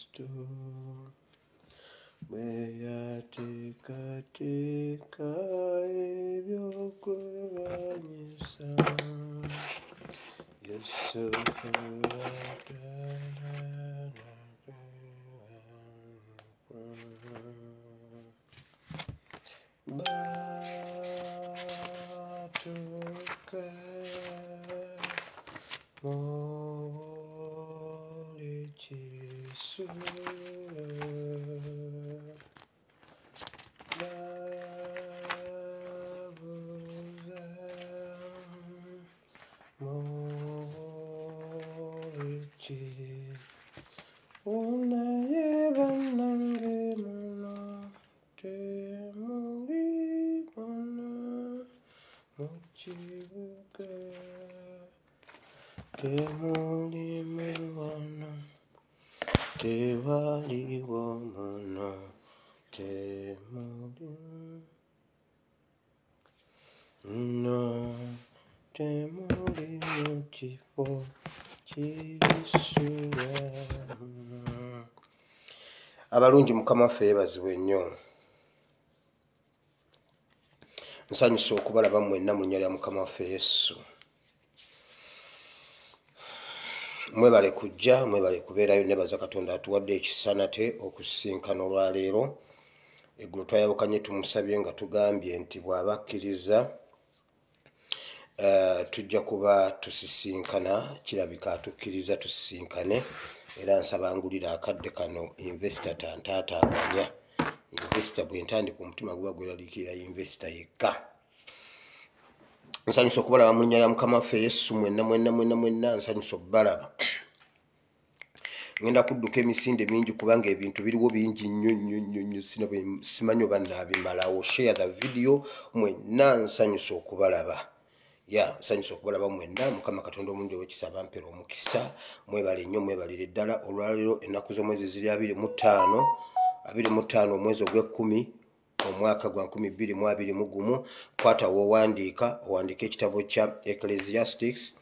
Kristo Beyatika ebyokulwanyisa Yesu batuka Molichisu Babuza Molichi Unayebanange muna Temuli muna Mochibuka Temuli mwana Tewali wamana Temuli No Temuli muchifo Chisuwa Abalungi Mukama waffe yeebazibwe nnyo. Nsanyusa okubalaba mwenna mu linnya lya Mukama waffe Yesu. Mwebale kujja, mwebale kubeerayo, nebaza Katonda atuwadde ekisa nate okusisinkana olwaleero. Eggulo twayawukanye tumusabye nga tugambye nti bw'abakkiriza tujja kuba tusisinkana, kirabika atukkiriza tusisinkane. Era nsaba ngulira akadde kano investor tantaataganya. Investor bwe ntandika omutima guba gweraliikirira investor yekka. Nsanyusa okubalaba mu linnya lya Mukama waffe Yesu mwenna nsanyusa okubalaba. Ngenda kudduka emisinde mingi kubanga ebintu biriwo bingi nnyo simanyi oba naabimalawo. Share the video mwenna nsanyusa okubalaba. Nsanyusa okubalaba mwenna. Mukama Katonda omulungi ow'ekisa abampera omukisa. Mwebale nnyo, mwebalire ddala. Olwaleero ennaku z'omwezi ziri 25 omwezi ogw'ekkumi omwaka gwa 2021. Kwata w'owandiika ekitabo kya Ecclesiastics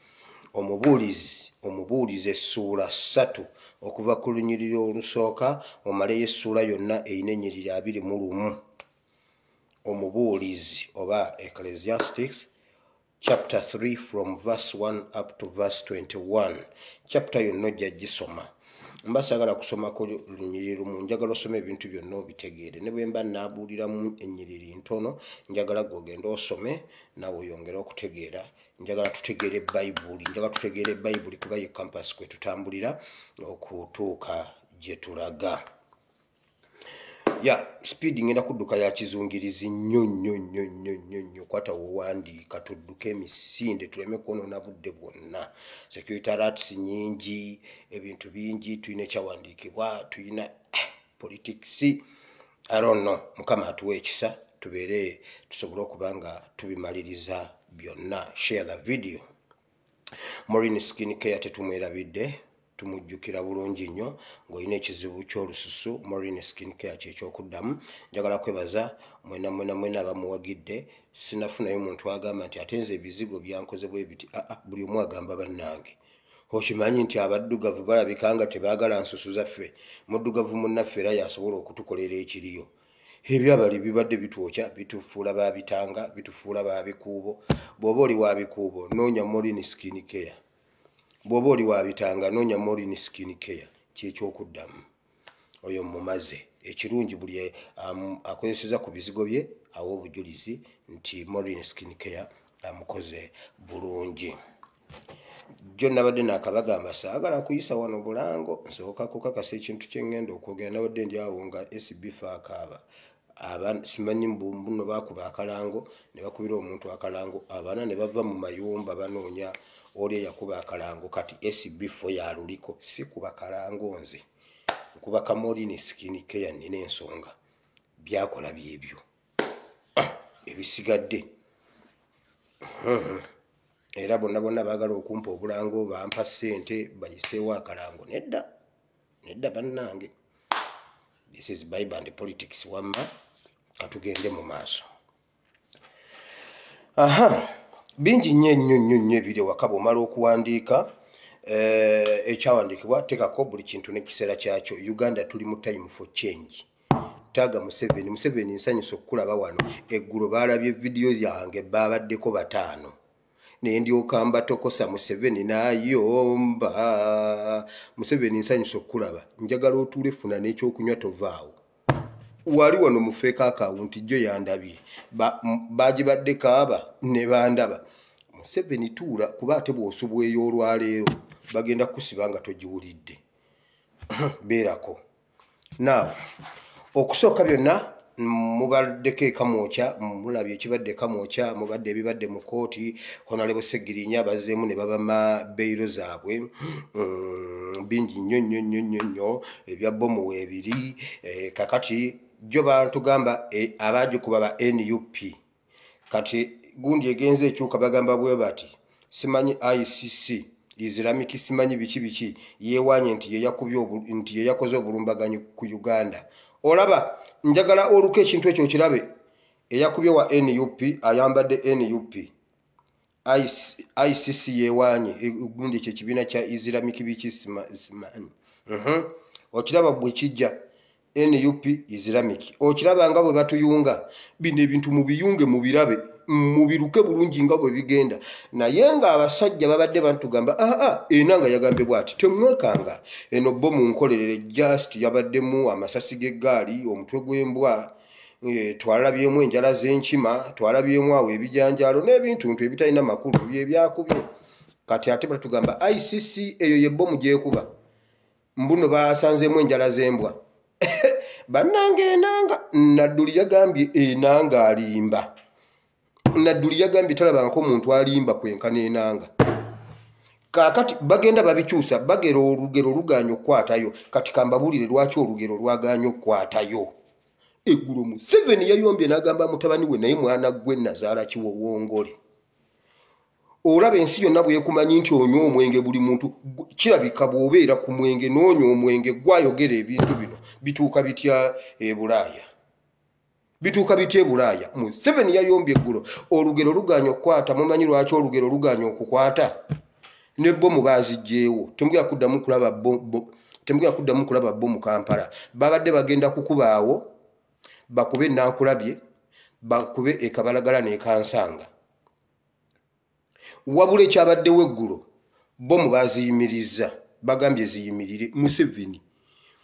omubuulizi essuula 3 okuva ku lunyiriri olusooka omaleyo essuula yonna eyina ennyiriri 21. Omubuulizi oba Ecclesiastics chapter 3 from verse 1 up to verse 21. Chapter yonna ojja gisoma. Mba saagala kusoma ku lunyiriri lumu, njagala osoma ebintu byonna obitegeere. Ne bwe mba naabuuliramu ennyiriri ntono, njagala gw'ogenda osome naawe oyongere okutegeera. Njagala tutegeere Bayibuli, kuba ye campus kwe tutambulira okutuuka gye tulaga. Speed ngenda kudduka ya kizungirizi nnyo. Kwata w'owandiika tudduke emisinde tuleme kwonoona budde bwonna. Security alerts nyingi, ebintu bingi, tulina ekyawandiikibwa, tulina politics. I don't know. Mukama atuwe ekisa tubeere tusobole okuba nga tubimaliriza byonna. Share the video. Maureen Skin Care tetumwerabidde. Tumujjukira bulungi nnyo ng'olina ekizibu ky'olususu. Maureen Skin Care ky'ekyokuddamu. Njagala kwebaza mwena abamuwagidde. Sinafunayo muntu agamba nti ate nze ebizigo byankoze bwe biti. Buli omu agamba bannange. Okimanyi nti abaddugavu balabika nga tebaagala nsusu zaffe. Muddugavu munnaffe era yasobola okutukolera ekiriyo. Ebyabali bibadde bitwokya, bitufuula babitanga, bitufuula babikuubo. Bw'oba oli wa bikuubo noonya Maureen Skin Care. Bw'oba oli wa bitanga noonya Maureen Skin Care. Ky'ekyokuddamu. Oyo mumaze. Ekirungi buli akozeseza ku bizigo bye awa obujulizi nti Maureen Skin Care amukoze bulungi. Jjo nabadde nakabagamba saagala kuyisa wano Bulango. Nsooka kukakasa ekintu kye ngenda okwogera. Nabadde ndi awo nga SB akaaba. Simanyi mbuno baakuba akalango ne bakubira omuntu akalango. Abaana ne bava mu mayumba banoonya oli eyakuba akalango. Kati SB4 yaluliko si kuba kalango nze. Nkuba ka Maureen Skin Care nina ensonga. Byakola byebyo. Ebisigadde. Era bonna baagala okumpa obulango bampa ssente bayiseewo akalango. Nedda bannange. This is Bible and politics wamma. Katugende mu maaso. Bingi nnyo ebiri waka bw'omala okuwandiika ekyawandikibwa tekako buli kintu n'ekiseera kyakyo. Uganda tuli mu time for change. Taga Museveni nsanyusa okulaba wano. Eggulo baalabye vidiyo yange babaddeko 5 naye ndyoka mbatokosa Museveni n'ayomba. Museveni nsanyusa okulaba, njagala otuule funa n'ekyokunywa tovaawo. Wali wano mu fake account jjo yandabye bagibadde kaaba ne bandaba. Museveni tuula kuba ate bw'osubweyo olwaleero bagenda kusiba nga togiwulidde. Beerako. Now, okusooka byonna mubaddeko ekamwokya, mulabye ekibadde ekamwokya, mubadde ebibadde mu kooti, Honorable Segirinya bazzeemu ne babama beyiro zaabwe. Bingi nnyo ebya bomu weebiri. Kakati jjo bantugamba abaagikuba ba NUP. Kati gundi egenze ekyuka bagamba bwe bati simanyi ICC Islamic simanyi biki yeewanye nti ye yakoze obulumbaganyi ku Uganda. Olaba njagala oluka ekintu ekyo kirabe eyakubye wa NUP ayambadde NUP. ICC yeewanye gundi kye kibiina kya Islamic biki simanyi. Okiraba bwe kijja NUP Islamic. Okiraba nga bwe batuyunga. Bino ebintu mubiyunge mubirabe. Mubiruke bulungi nga bwe bigenda. Naye nga abasajja babadde bantugamba enanga yagambye bwati temwekanga eno bomu nkolerere just yabaddemu amasasi g'eggaali omutwe gw'embwa twalabyemu enjala z'enkima twalabyemu awo ebijanjalo n'ebintu ebitalina makulu bye byakubye. Kati ate batugamba ICC eyo ye bomu gyekuba mbuno basanzeemu enjala z'embwa. Bannange enanga Nadduli yagambye enanga alimba. Nadduli yagambye talabangako omuntu alimba kwenkana enanga. Kakati bagenda babikyusa bagera olugero luganya okukwatayo. Kati kambabulire lwaki olugero lwaganya okukwatayo. Eggulo Museveni yayombye n'agamba mutabani we naye mwana gwe Nazaala Kiwowongole. Olaba ensi yonna bwekumanyi nti onywa omwenge buli muntu kirabika bw'obeera ku mwenge n'onywa omwenge gwayogera ebintu bino bituuka bitya Bulaaya. Bituuka bitya Bulaaya. Museveni yayombye eggulo olugero luganya okukwata. Mumanyi lwaki olugero luganya okukwata? Ne bomu baazigyewo. Temugya kuddamu kulaba bomu Kampala. Babadde bagenda kukubaawo bakube Nankulabye bakube ekabalagala n'ekansanga. Wabula ekyabaddewo eggulo bomu baaziyimirizza bagambye ziyimirire.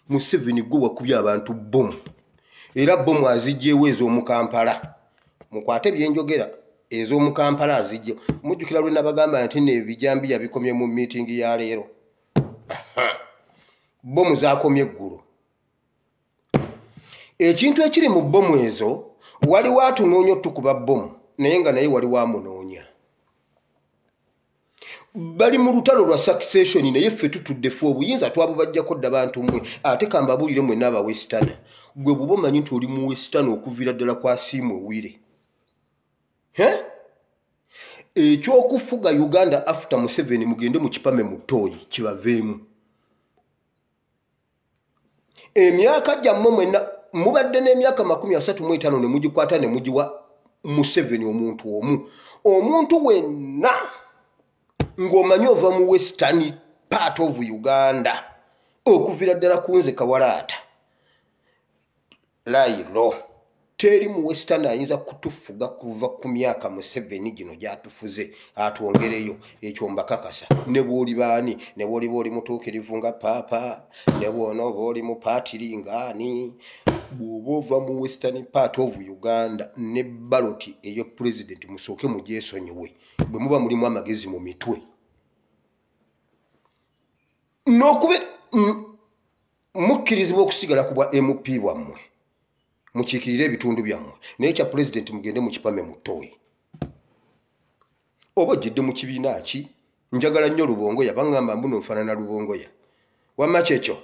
Museveni gwe wakubye abantu bomu. Era bomu azigyewo ez'omu Kampala. Mukwate byenjogera ez'omu Kampala azigye. Mujjukira lwe nabagamba nti n'ebijambiya bikomye mu meeting ya leero. Bomu zaakomye eggulo. Ekintu ekiri mu bomu ezo waliwo atunoonya otukuba bomu naye nga naye waliwo amunoonya. Bali mu lutalo lwa succession naye ffe tutudde ffe obuyinza twabubajjako dda bantu mmwe. Ate kambabulire mwe n'aba Western. Gwe buba omanyi nti oli mu Western okuviira ddala kwa Siimwe Wire. Ekyokufuga Uganda after Museveni mugende mu kipame mu Toyi kibaveemu. Emyaka gyammwe mwenna mubadde n'emyaka 35 ne mugikwata ne mugiwa Museveni omuntu omu. Omuntu wenna ng'omanyi ova mu Western part of Uganda okuviira ddala kunze Kawalaata. Lairo teri mu Western ayinza kutufuga kuva ku myaka Museveni gino gyatufuze atwongereyo. Ekyo mbakakasa. Ne bw'oli baani ne bw'oli mutuukirivu nga paapa ne bw'onooba oli mu paatiri ng'ani bw'oba ova mu Western part of Uganda ne baloti eyo president musooke mugyesonyiwe bwe muba mulimu amagezi mu mitwe. N'okube mukkirizibwa okusigala ku bwa MP bwammwe mukiikirire ebitundu byammwe naye kya president mugende mu kipame mu Toyi. Oba ojjedde mu kibiina ki? Njagala nnyo Lubongoya baŋŋamba mbuno nfaanana Lubongoya. Wamma kyekyo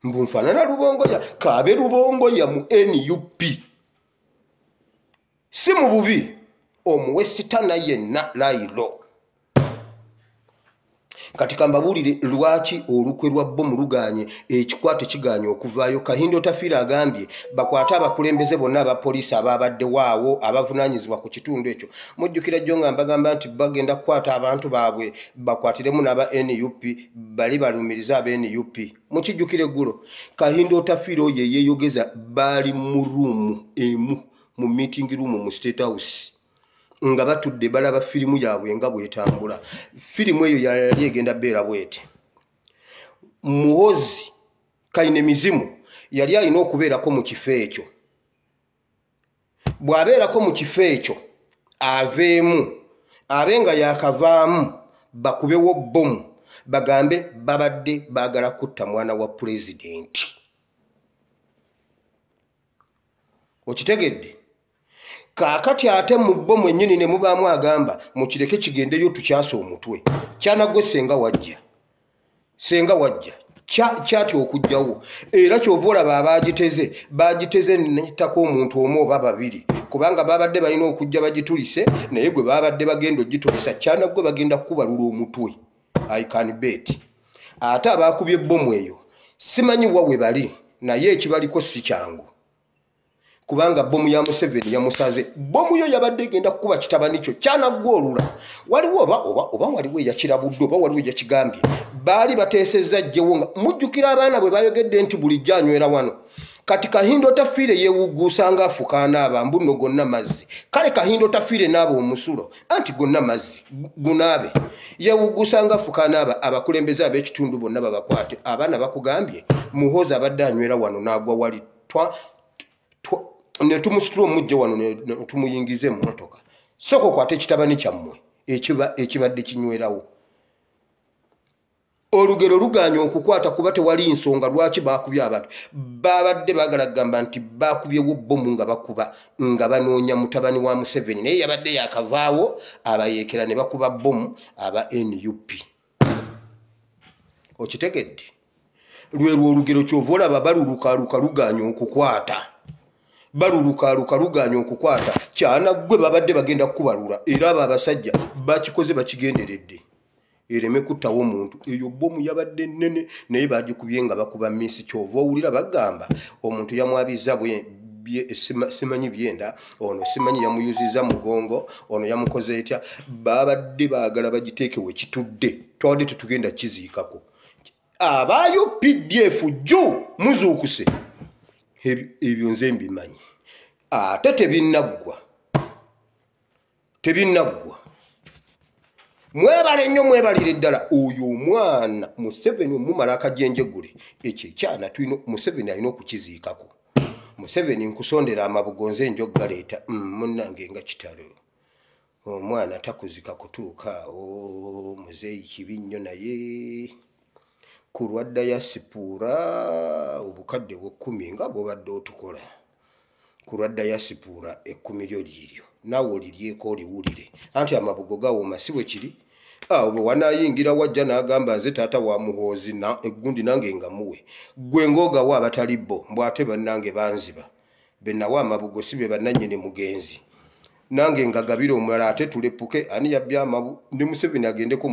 mbu nfaanana Lubongoya kaabe Lubongoya mu NUP. Si mu bubi omuwesitana yenna Lairo. katika mbabulire lwaki olukwe lwa bomu luganye ekikwate kiganye okuvaayo. Kahindo Tafiira agambye bakwata abakulembeze bonna aba poliisi ababadde waawo abavunanyizibwa ku kitundu ekyo. Mujjukira jjo nga mbagamba nti bagenda kukwata abantu baabwe bakwatiremu n'aba NUP bali balumiriza aba NUP. Mukijjukire eggulo Kahindo Tafiira oyo yeeyogeza bali mu ruumu emu mu meeting room mu State House nga batudde balaba firimu yaabwe nga bwetambula. Firimu eyo yali egenda beera bwete. Muhozi Kaine Mizimu yali alina okubeerako mu kifo ekyo. Bw'abeerako mu kifo ekyo aveemu abe nga yakavaamu bakubewo bomu bagambe babadde baagala kutta mwana wa pulezidenti. Okitegedde? Kaakati ate mu bomu ennyini ne mubaamu agamba mukireke kigendeyo tukyasa omutwe. Kyanagwe senga wajja kyati okujjawo. Era kyova olaba bagiteze netako omuntu omu oba babiri kubanga babadde balina okujja bagitulise naye gwe babadde bagenda ogitulisa kyanagwe bagenda kukubalula omutwe. I can bet. Ate abaakubye bomu eyo simanyi wawe bali naye ekibaliko si kyangu. Kubanga bomu ya Museveni yamusaze. Bomu yo yabadde genda kukuba kitabani kyo kyanagolula. Waliwo oba waliwo yakirabudde oba waliwo yakigambye. Baali bateesezza jjewo nga mujjukira abaana bwe bayogedde nti bulijjo anywera wano. Kati Kahindo Tafiire yeewuguusa nga afuka anaaba mbuno gonna mazzi. Kale Kahindo Tafiire naaba omusulo anti gonna mazzi gunaabe. Yeewuguusa nga afuka anaaba abakulembeze ab'ekitundu bonna babakwate. Abaana bakugambye Muhoozi abadde anywera wano n'agwa wali ne tumusitula omujje wano ne tumuyingize mu motoka. Soko kwate kitabani kyammwe ekibadde kinywerawo. Olugero luganye okukwata kuba tewali nsonga lwaki baakubye abantu. Babadde baagala kugamba nti baakubyewo bomu nga bakuba nga banoonya mutabani wa Museveni naye yabadde yakavaawo abayeekera ne bakuba bomu aba NUP. Okitegedde? Lwerwo olugero kyova olaba balulukaluka luganye okukwata. Balulukaluka luganye okukwata kyanagwe babadde bagenda kukubalula era abo abasajja bakikoze bakigenderedde ereme kuttawo omuntu. Eyo bomu yabadde nnene naye bagikubye nga bakuba miisi. Kyova owulira bagamba omuntu yamwabiza simanyi byenda ono simanyi yamuyuziza mugongo ono yamukoze etya. Babadde baagala bagiteekewo ekitudde twadde tetugenda kiziikako. Abaayo PDF jju muzuukuse ebyo nze mbimanyi. Ate tebinnagwa. Mwebale nnyo mwebalire ddala oyo omwana Museveni omumala akajenjegule ekyo ekyana tulina Museveni alina okukiziikako. Museveni nkusondera amabugo nze njogaleeta munnange nga kitalo. Omwana takuzika kutuuka awo muzeeyi kibi nnyo naye ku lwa dayasipuura obukadde bwe 10 nga bw'obadde otukola. Ku lwa dayasipuura 10 lyo liiryo naawe oliryeko oliwulire anti amabugo gawooma si bwe kiri. Awo bwe wanaayingira wajja n'agamba nze taata wa Muhoozi eggundi nange nga muwe gwe ng'ogawa abatali bo mbw'ate bannange banziba be nawa amabugo si be bannannyini mugenzi nange ngagabira omulala ate tulepuke ani yabbya amabu ne Museveni agendeko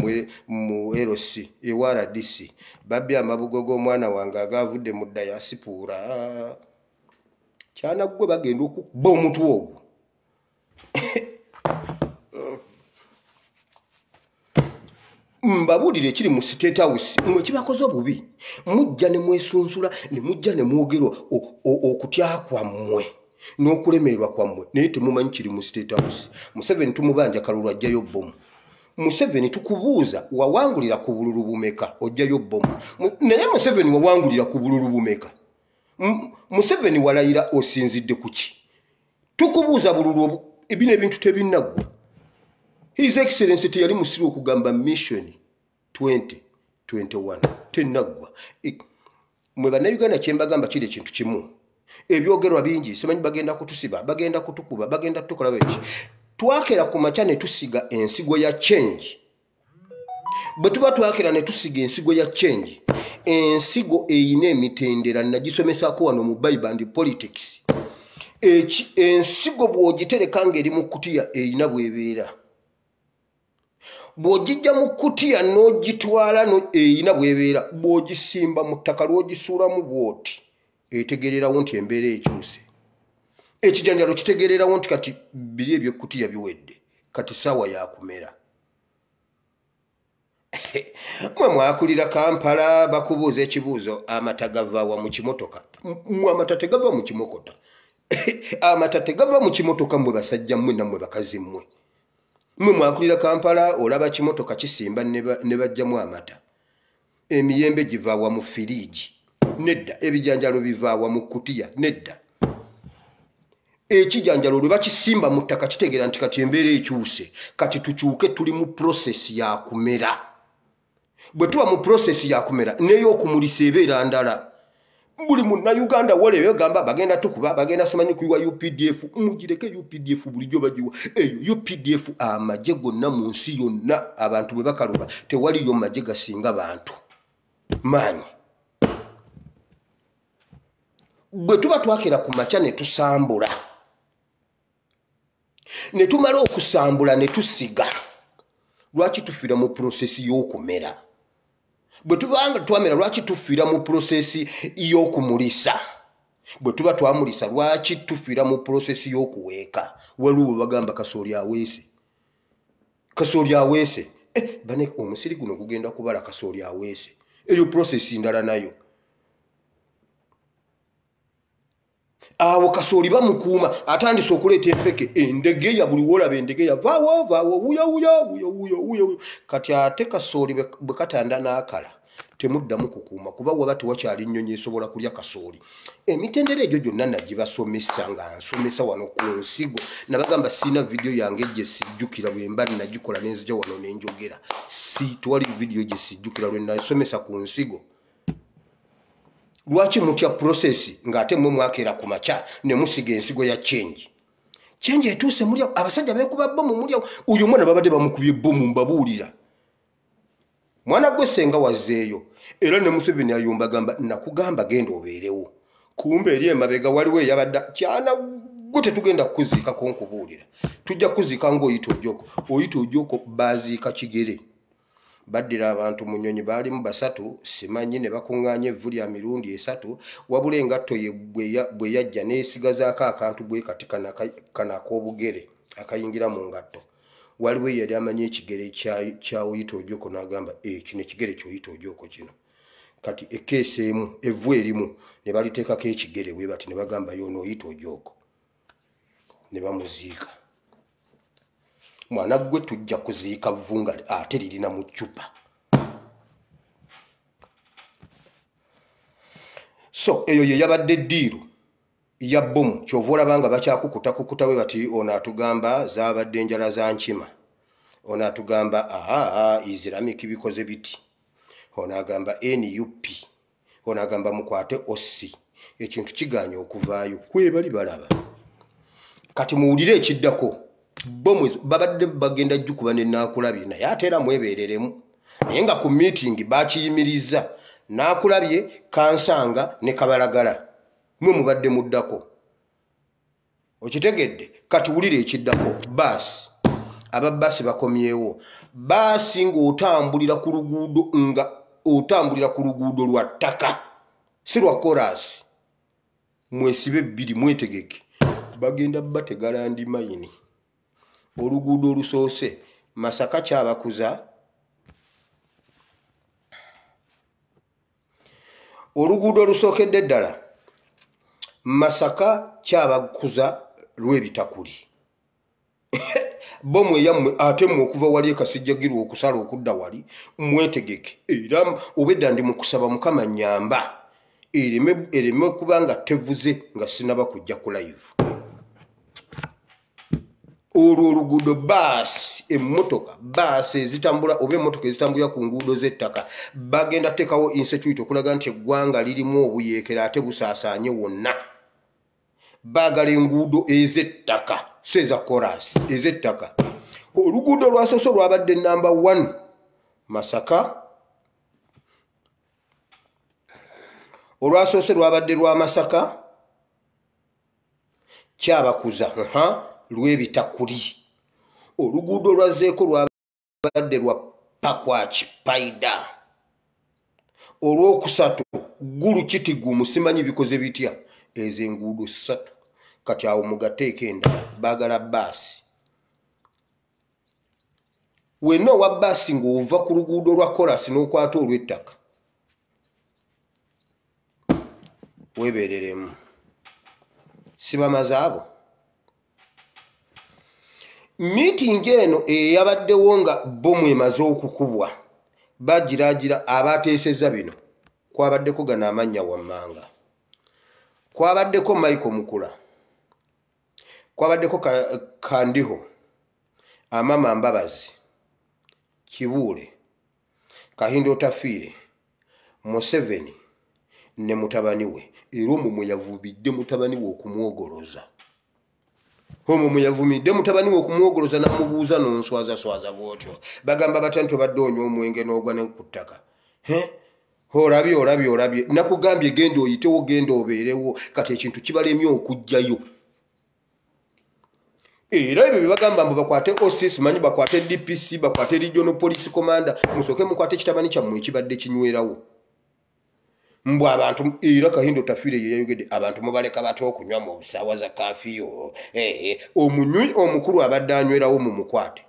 mu LC ewa RDC babbye amabugo g'omwana wange agaavudde mu dayasipuura. Kyanagwe bagenda okukuba omutwe ogwo. Mbabulire ekiri mu State House mwe kibakoze obubi mujja ne mwesunsula ne mujja ne mwogerwa okutya kwammwe n'okulemererwa kwammwe naye temumanyi kiri mu State House. Museveni tumubanja kalulu ajjayo bomu. Museveni tukubuuza wawangulira ku bululu bumeka ojjayo bomu naye Museveni wawangulira ku bululu bumeka. Museveni walayira osinzidde kuki? Tukubuuza bululu ebino ebintu tebinnagwa. His Excellency teyali musiru okugamba mission 2021 tennaggwa. Mwe bannayuganda kyembagamba kiri ekintu kimu. Ebyogerwa bingi simanyi bagenda kutusiba bagenda kutukuba bagenda tukola beki. Twakera ku makya ne tusiga ensigo ya change. Bwe tuba twakera ne tusiga ensigo ya change. Ensigo eyina emitendera nagisomesako wano mu Bible and politics. Ensigo bw'ogitereka ng'eri mu kutiya eyina bw'ebeera. bw'ogijja mu kkutiya n'ogitwala eyina bw'ebeera bw'ogisimba mu ttaka lw'ogisuulamu bw'oti etegererawo nti embeera ekyuse ekijanjalo kitegererawo nti kati biri ebyekkutiya biwedde kati ssaawa yakumera mwe mwakulira Kampala bakubuuza ekibuuzo amata gavaawa mu kimotoka amata tegava mu kimokota amata tegava mu kimotoka mmwe basajja mmwe nammwe bakazi mmwe mwe mwakulira Kampala olaba kimotoka kisimba ne bajjamu amata emiyembe givaawa mu firiigi nedda ebijanjalo bivaawa mu kkutiya nedda ekijanjalo lwe bakisimba mu ttaka kitegeera nti kati embeera ekyuse kati tukyuke tuli mu prosesi ya kumera bwe tuba mu prosesi ya kumera n'ey'okumulisa ebeera ndala buli munnayuganda wolebe gamba bagenda tukuba bagenda simanyi kuyiwa UPDF mugireke UPDF bulijjo bagiwa eyo UPDF amagye gonna mu nsi yonna abantu bwe bakaluba tewaliyo magye gasinga bantu maanyi bwe tuba twakera ku makya ne tusambula ne tumala okusambula ne tusiga lwaki tufiira mu prosesi y'okumera bwe tubanga twamera lwaki tufiira mu prosesi y'okumulisa bwe tuba twamulisa lwaki tufiira mu prosesi y'okuweeka waliwo bagamba kasooli aweese bane omusiri guno gugenda kubala kasooli aweese eyo prosesi ndala nayo awo kasooli bamukuuma atandise okuleeta empeke endege ya buli wolaba endege ya vaawo wuya kati ate kasooli bwe katanda n'akala temuddamu kukuuma kuba waba tewakyali nnyonyi esobola kulya kasooli emitendera egyo gyonna nagibasomesa nga nsomesa wano ku nsigo nabagamba siina vidiyo yange gye sijjukira bwe mba nagikola nenzija wano nenjogera tewali vidiyo gye sijjukira lwe nasomesa ku nsigo lwaki mutya prosesi ng'ate mmwe mwakeera ku makya ne musiga ensigo ya change etuuse mulyawo abasajja beekuba bbomu mulyawo uyo mwana babadde bamukubye bbomu mbabuulira mwana gwe senga wazzeeyo era ne Museveni ayumba gamba nakugamba genda obeerewo kumbe eri emabega waliwo eyabadda kyana gwe tetugenda kukuziikako nkubuulira tujja kuziika ng'oyita ojoko baaziika Kigere baddira abantu mu nnyonyi baalimu basatu simanyi ne bakuŋŋaanya evvu lya mirundi esatu wabula engatto ye bwe yajja neesigazaako akantu bwe kati kana ak'obugere akayingira mu ngatto waliwo yali amanyi ekigere kya Oyita Ojoko n'agamba kino ekigere ky'Oyita Ojoko kino kati ekeesi emu evvu erimu ne baliteekako ekigere bwe bati ne bagamba y'ono Oyita Ojoko ne bamuziika mwana gwe tujja kuziika vunga ate lirina mu ccupa so eyo ye yabadde ddiiru ya bbomu kyova olabanga bakyakukuta bwe bati ono atugamba zaabadde enjala za nkima ono atugamba Islamic bikoze biti ono agamba NUP ono agamba mukwate OSI ekintu kiganye okuvaayo kwebali balaba kati muwulire ekiddako bomu babadde bagenda jjukuba ne naakulabye naye ate era mwebeereremu naye nga ku meeting bakiyimiriza naakulabye kansanga ne kabalagala mwe mubadde muddako okitegedde kati wulire ekiddako baasi ababaasi bakomyewo baasi ng'otambulira ku luguudo lwa ttaka si lwa korasi mwesibe bbiri mwetegeke bagenda bategala ndi mayini oluguudo olusoose Masaka kyabakuza oluguudo olusookedde ddala Masaka kyabakuza lw'ebitakuli bomu eyammwe ate mmwe okuva wali ekasijjagirwa okusala okudda wali mwetegeke era obwedda ndi mu kusaba Mukama nnyamba ereme kubanga tevuze nga sinaba kujja ku live olwo oluguudo baasi emmotoka baasi ezitambula oba emmotoka ezitambulira ku nguudo z'ettaka bagenda teekawo insecurity okulaga nti eggwanga lirimu obuyeekera ate busaasaanye wonna baagala enguudo ez'ettaka so eza korasi ez'ettaka oluguudo lwasoose lwabadde namba 1 Masaka olwasoose lwabadde lwa Masaka kyabakuza lw'ebitakuli oluguudo lwazzeeko lwa lwabadde lwa pakwa kipaida. Olwokusatu gulu kitigumu simanyi bikoze bitya ezo enguudo 3 kati awo mugateeka endala baagala baasi. Wenna owa baasi ng'ova ku luguudo lwa kolasi n'okwata olw'ettaka weebereremu sibamaze abo. Miitingi eno eyabaddewo nga bomu emaze okukubwa bagiraagira abateeseza bino kwabaddeko gano amannya wammanga, kwabaddeko Michael Mukula, kwabaddeko Kandiho, Amama Mbabazi, Kibuule, Kahindo Tafiire, Museveni ne mutabani we. Era omwo mwe yavubidde mutabani we okumwogoloza. Omwo mwe yavumidde mutabani we okumwogoloza n'amubuuza n'onswaza bw'otyo. Bagamba batantwe badde onywa omwenge n'ogwa ne ku ttaka. Olabye. Nakugambye genda oyitewo genda obeerewo kati ekintu kibalemye okujjayo. Era ebyo bye bagamba mbu bakwate OCS manyi bakwate DPC bakwate Regional Police Commander musooke mukwate kitabani kyammwe ekibadde kinywerawo. Mbu abantu era Kahindo Tafiire ye yayogedde abantu mubaleka bato okunywa mu busaawa za kafiyo. Omunywi omukulu abadde anywerawo mu mukwate.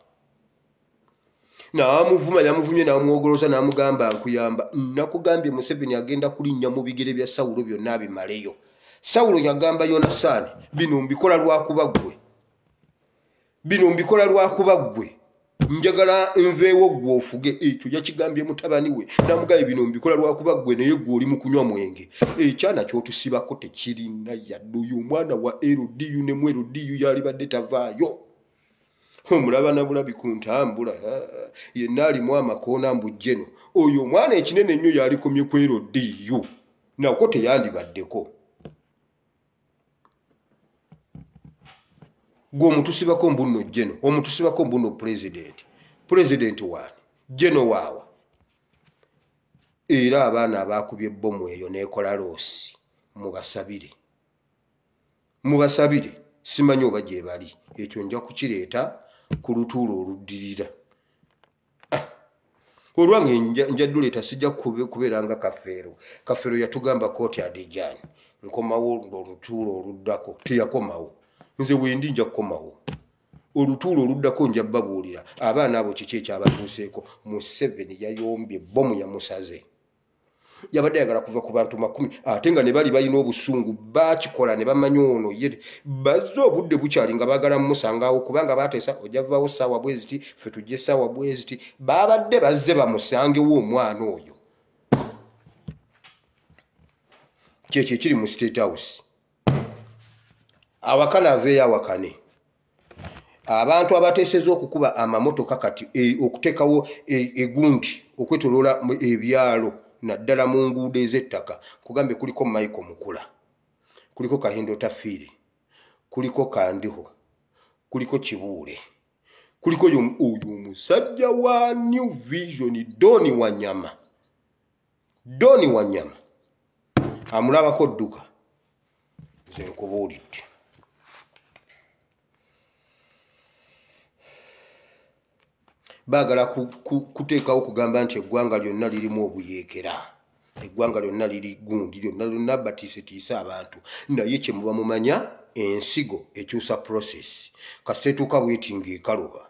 N'amuvuma yamuvumye n'amwogoloza n'amugamba nkuyamba. Nakugambye Museveni agenda kulinnya mu bigere bya Sawulo byonna abimaleyo. Sawulo yagamba Yonasaani bino mbikola lwakuba ggwe. Njagala nveewo gwe ofuge. Ekyo yakigambye mutabani we n'amugambye bino mbikola lwakuba ggwe naye gwe oli mu kunywa mwenge. Ekyana ky'otusibako tekirina yadde oyo omwana wa LDU ne mu LDU yalibadde tavaayo. Omulaba na bulabi ku ntambula yenna alimu amakoona mbujjeno. Oyo omwana ekinene ennyo yalikomye ku LDU nako teyandibaddeko. Gwe omutusibako mbuno jeno, omutusibako mbuno president wani, jeno waawa. Era abaana abakubye bomu eyo n'ekola loosi mubasabire simanyi oba gye bali. Ekyo nja kukireeta ku lutuulo oluddirira. Olwange njaduleeta sijja kubeeranga Kafeero yatugamba kooti Adijani nkomawo olutuulo oluddako teyakomawo. Nze wendi nja kukomawo. Olutuulo oluddako nja babuulira abaana abo kiki ekyabatuuseeko. Museveni yayombye bomu yamusaze. Yabadde ayagala kuva ku bantu 10 ate nga ne bali balina obusungu bakikola ne bamanyi ono ye bazze obudde bukyali nga baagala mmusangawo kubanga bateesa ojavaawo ssaawa bweziti ffe tujje ssaawa bweziti. Babadde bazze bamusangewo omwana oyo. Kyekyo ekiri mu State House. Awakana aveeyo awakane. Abantu abateeseza okukuba amamotoka kati okuteekawo egundi okwetoloola ebyalo naddala mu nguudo ez'ettaka. Kugambe kuliko Michael Mukula, kuliko Kahindo Tafiire, kuliko Kandiho, kuliko Kibuule, kuliko oyo omusajja wa New Vision Doni Wanyama amulabako dduka. Nze nkubuulidde. Baagala kuteekawo kugamba nti eggwanga lyonna lirimu obuyeekera. Eggwanga lyonna liri gundi lyonna batiisetiisa abantu. Naye kye muba mumanya ensigo ekyusa process. Kasita etuuka bweti ng'ekaloba.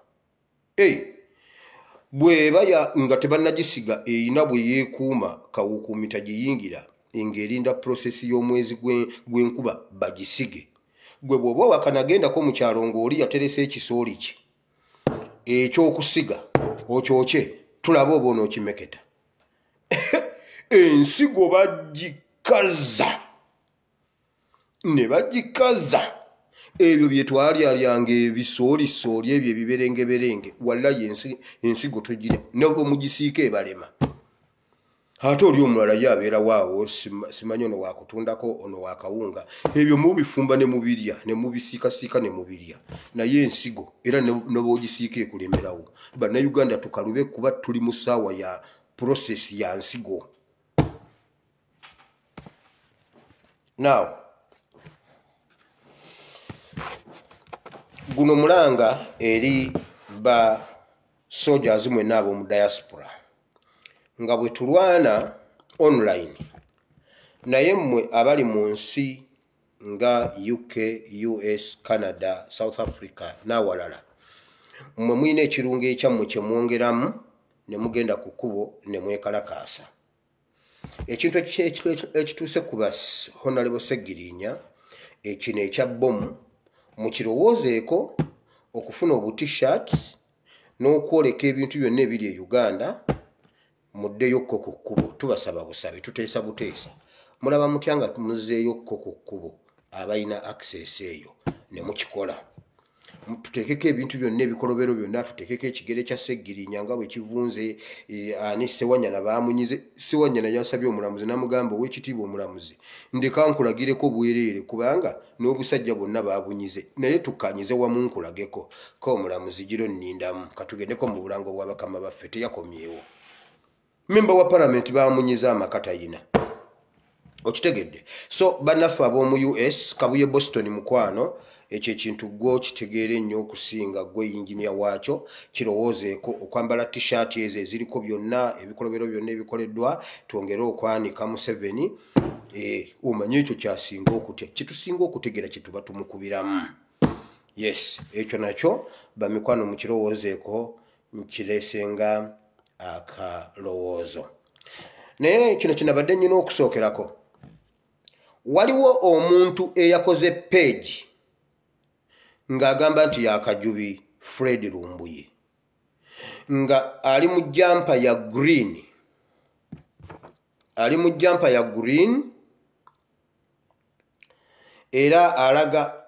Bw'eba nga tebannagisiga eyina bwe yeekuuma kawukuumita giyingira ng'erinda process y'omwezi gw'enkuba bagisige. Gwe bw'oba wakanagendako mu kyalo ng'oli yateresa ekisooli kye ekyokusiga okyokye tulaba oba onookimeketa. Ensigo ne bagikaza ebyo bye twalyalyanga ebisoolisooli ebyo ebiberengeberenge. Wallahi ensigo togirya nebwe mugisiika ebalema. Ate oli omulala ye abeera waawo simanyi ono wakutundako ono wakawunga. Ebyo mubifumba ne mubirya ne mubisiikasiika ne mubirya. Naye ensigo era n'obogisiika ekulemerawo. Bannayuganda tukalube kuba tuli mu ssaawa ya process ya nsigo. Now guno mulanga eri ba soldiers mwenna ab'omu diaspora nga bwe tulwana online naye mmwe abali mu nsi nga UK, US, Canada, South Africa n'awalala mmwe mulina ekirungo ekyammwe kye mwongeramu ne mugenda ku kkubo ne mwekalakaasa. Ekintu ekituuse ku bas Honorable Sseggirinya ekino ekya bbomu mukirowoozeeko okufuna obu-t-shirt n'okwoleka ebintu byonna ebiri e Uganda muddeyokko ku kkubo. Tubasaba busabe tuteesa buteesa mulaba mutya nga muzzeeyokko ku kkubo abalina access eyo ne mukikola. Tuteekeko ebintu byonna ebikolobero byonna tuteekeko ekigere kya Sseggirinya nga bwe kivunze ani Ssewanyana baamunyize. Ssewanyana yasabye omulamuzi n'amugamba ow'ekitiibwa omulamuzi ndeka nkulagireko bwereere kubanga n'obusajja bwonna baabunyize naye tukkanyize wamu nkulageko ko omulamuzi giro nnindamu katugendeko mu bulango bwa bakama baffe teyakomyewo. Memba wa parliament baamunyize amakatayina. Okitegedde. So bannaffe ab'omu US Kabuye Boston mukwano ekyo ekintu gwo kitegeere nnyo okusinga gwe yinginiya waakyo kirowoozeeko okwambala t-shirt ezo eziriko byonna ebikolobero byonna ebikoleddwa twongere okwanika mu 7 omanye ekyo kyasinga okutya kitusinga okutegera kye tuba tumukubiramu. Yes, ekyo nakyo bamikwano mukirowoozeeko nkireesenga akalowoozo. Naye kino kinabadde nnina okusookerako. Waliwo omuntu eyakoze page ng'agamba nti yakajubi Fred Lumbuye nga ali mu jampa ya green, era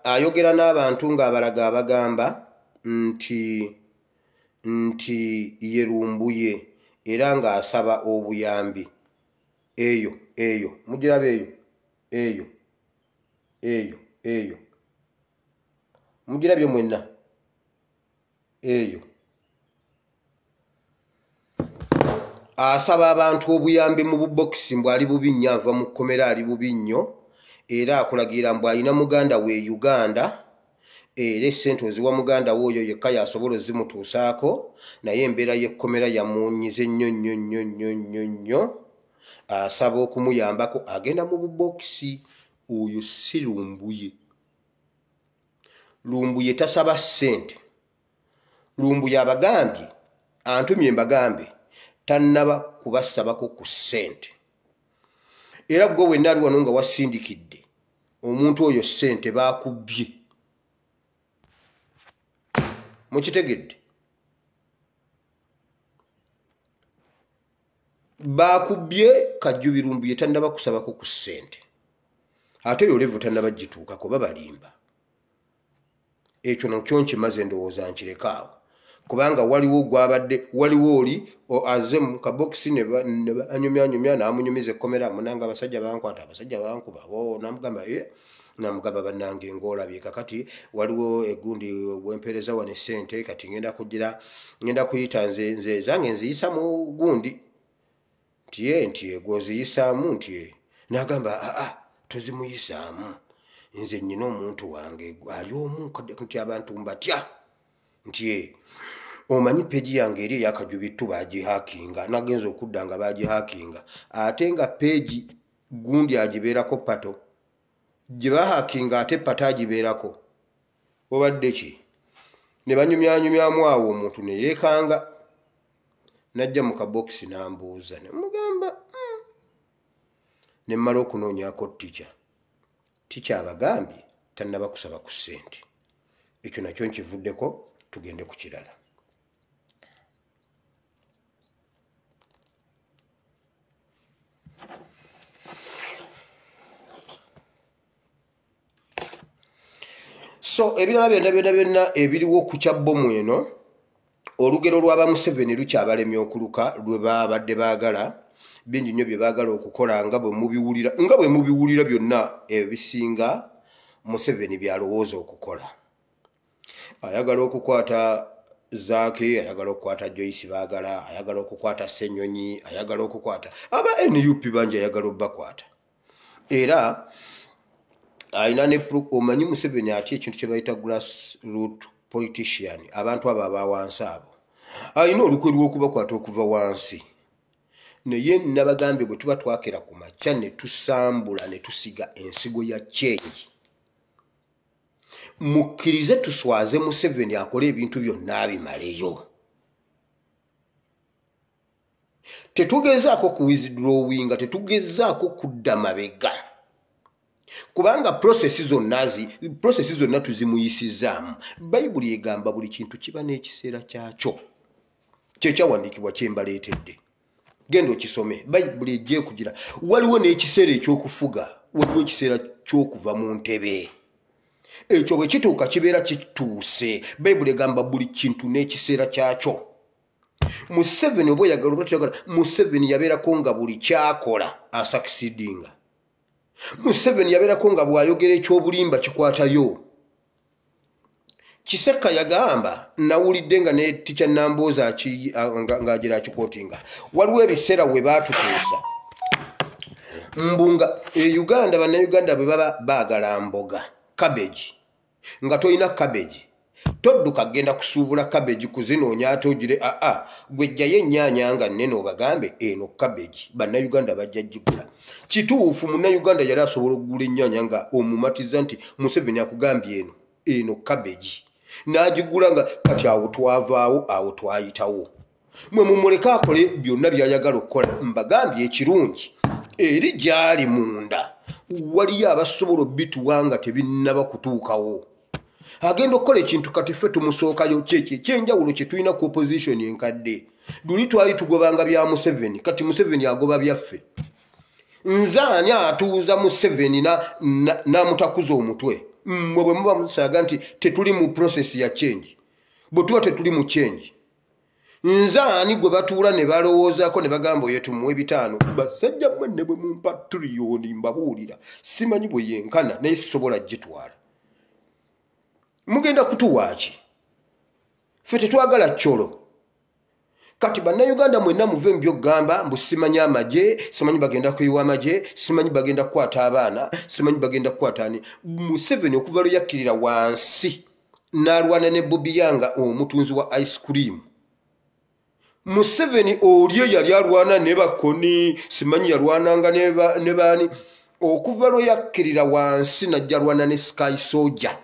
ayogera n'abantu ng'abalaga abagamba nti ye Lumbuye era ng'asaba obuyambi. Eyo mugiraba eyo mugirabye mwenna eyo asaba abantu obuyambi mu bubokisi mbw ali bubi nnyo ava mu kkomera ali bubi nnyo era akulagira mbw alina muganda we Uganda era essente oziwa muganda we oyo yekka yasobola ozimutuusaako naye embeera y'ekkomera yamuwunyize nnyo asaba okumuyambako agenda mu bubokisi. Oyo si Lumbuye. Lumbuye tasaba ssente. Lumbuye abagambye antumye mbagambe tannaba kubasabako ku ssente. Era gwe wenna ali wano nga wasindikidde omuntu oyo ssente baakubye. Mukitegedde? Baakubye Kajjubi Lumbuye tannaba kusabako ku ssente. Ate yo levu tannaba gituukako babalimba. Ekyo nakyo nkimaze ndowooza nkirekaawo kubanga waliwo oli aze mu kabokisi ne anyumyanyumya n'amunyumiza ekkomera munanga abasajja bankwata abasajja bankuba namugamba namugamba bannange ng'olabye kakati waliwo egundi bwempeereza wano essente kati ngenda kuyita nze zange nziyisa mu gundi nti gwoziyisaamu nti n'agamba tozimuyisaamu nze nnyina omuntu wange ali omu nti abantu mbatya nti omanyi peegi yange eri eyakajubitu bagihakinga nagenza okudda nga bagihakinga ate nga peegi gundi agibeerako pato gye bahakinga ate pato agibeerako obadde ki ne banyumyanyumyamu awo omuntu ne yeekanga najja mu kabokisi n'ambuuza ne mugamba ne mmala okunoonyako tica abagambye tannaba kusaba ku ssente. Ekyo nakyo nkivuddeko tugende ku kirala. So ebirala byonna ebiriwo ku kya bbomu eno olugero lw'aba Museveni lukyabalemye okuluka lwe babadde baagala bingi nnyo bye baagala okukola nga bwe mubiwulira byonna ebisinga Museveni byalowooza okukola. Ayagala okukwata Zaake, ayagala okukwata Joyce Baagala, ayagala okukwata Ssenyonyi, ayagala okukwata aba NUP bangi ayagala obbakwata. Era ayina ne omanyi Museveni ati ekintu kye bayita grassroot politician, abantu abo abawansi abo alina olukwe lw'okubakwata okuva wansi naye nabagambye bwe tuba twakera ku makya ne tusambula ne tusiga ensigo ya change mukkirize tuswaze Museveni akole ebintu byonna abimaleyo tetugezaako kuwithdrawinga tetugezaako kudda mabega kubanga processi zonna tuzimuyisizaamu bayibuli egamba buli kintu kiba n'ekiseera kyakyo kyekyawandiikibwa kyembaleetedde genda okisome bayibuli ejje kugira waliwo n'ekiseera ekyokufuga waliwo ekiseera ky'okuva mu ntebe ekyo bwe kituuka kibeera kituuse bayibuli egamba buli kintu n'ekiseera kyakyo Museveni oba oyagala oba toyagala Museveni yabeerako nga buli kyakola asaksidinga Museveni yabeerako nga bw'ayogera ekyobulimba kikwatayo Kiseka yagamba nawulidde nga ne ticha Nambooza ng'agira akikootinga waliwo ebiseera we baatutuusa mbunga Uganda bannayuganda bwe baba baagala mboga cabbage nga toyina cabbage todduka genda kusuubula cabbage kuzinoonya ate ogire gwe jjayo ennyaanya nga nnene obagambe eno cabbage bannayuganda bajja gigula kituufu munnayuganda yali asobola okugula ennyaanya nga omumatiza nti Museveni akugambye eno cabbage n'agigula nga kati awo twavaawo awo twayitawo mwe mumuleke akole byonna by'ayagala okukola mbagambye ekirungi eri gy'ali munda waliyo abasobola obbituwa nga tebinnaba kutuukawo agenda okukola ekintu kati ffe tumusookayo kyeki ekyenjawulo kye tulina ku opposition enkadde luli twali tugobanga bya Museveni kati Museveni agoba byaffe nze ani atuuza Museveni n'amutakuza omutwe mmwe bwe muba musaaga nti tetuli mu process ya change bwe tuba tetuli mu change nze ani gwe batuula ne balowoozaako ne bagamba oyo tumuwe 5 basajja mmwe ne bwe mumpa triliyoni mbabuulira simanyi bwe yenkana naye sisobola gitwala mugenda kutuwaaki ffe tetwagala kyolo kati bannayuganda mwenna muve mu by'okugamba mbu simanyi amagye simanyi bagenda kuyiwa amagye simanyi bagenda kukwata abaana simanyi bagenda kukwata ani Museveni okuva lwe yakkirira wansi n'alwana ne Bobi Yanga omutunzi wa ice cream Museveni olye yali alwana ne bakoni simanyi yalwananga ne baani okuva lwe yakkirira wansi najja alwana ne Sky Soldier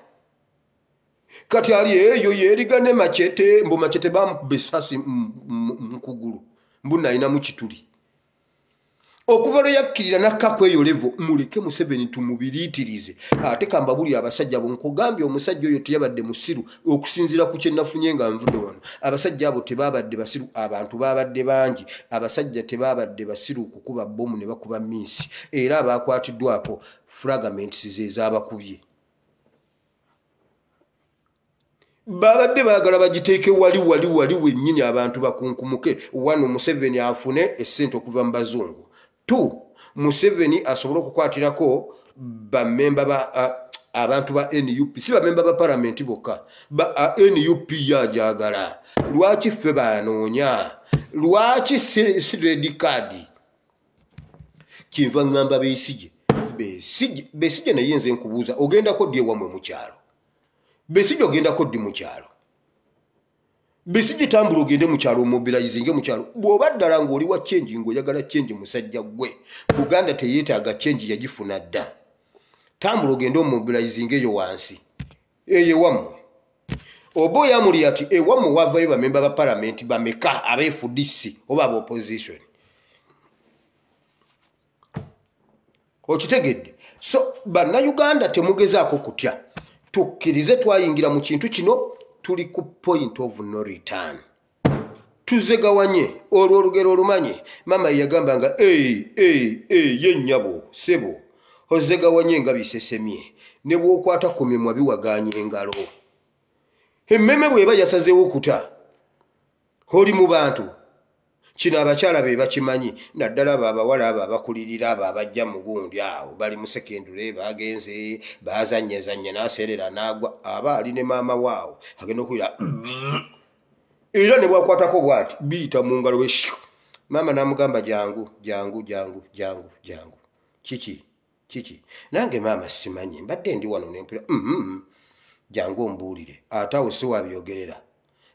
kati ali eyo yerigane machete mbu machete bamubesasi mukugulu mbuna ina mukituli okuva lwe yakkirira nakakweyo levo muleke Museveni tumubiriitirize ate kambabuli abasajja bonkugambye omusajja oyo teyabadde musiru okusinzira ku kye nafunye nga nvudde wano abasajja abo tebabadde basiru abantu babadde bangi abasajja tebabadde basiru kukuba bomu ne bakuba minsi era abakwatiddwako fragments z'abakubye babadde baagala bagiteeke wali wennyini abantu bakunkumuke wano Museveni afune essente okuva mu bazungu 2 Museveni asobola okukwatirako bamemba abantu ba NUP si bamemba ba parliament bokka ba NUP yajagala lwaki ffe banoonya lwaki si red card kinva ngamba Besigye naye nze nkubuuza ogendako ddi ewamwe mu kyalo Besigye ogendako ddi mu kyalo Besigye tambula ogende mu kyalo mobilizing mu kyalo bw'oba ddala ng'oli wa change ng'oyagala change musajja gwe Buganda teyeetaaga change yagifuna dda tambula ogende mobilizing eyo wansi eyo wammwe oba oyamuli ati ewammwe wavayo bamemba ba parliament bameka abeefudisi oba aba opposition okitegedde so bannayuganda temugezaako kutya tukkirize twayingira mu kintu kino tuli ku point of no return tuzegawanye olw'olugero olumanye mama yagamba nga yennyabo sebo ozegawanye nga bisesemye ne bw'okwata ku mimwa biwaganye engalo emmeme bw'eba yasazeewo okuta oli mu bantu kino abakyala be bakimanyi naddala abo abawala abo abakulirira abo abajja mu gundi awo bali mu sekendule bagenze bazanyezanye n'aseerera n'agwa aba ali ne maama waawo agenda okuira era ne bwakwatako bw'ati biyita mu ngalo we maama n'amugamba jangu kiki nange maama simanyi mbadde ndi wano nempula jangu ombuulire ate awo si wabyogerera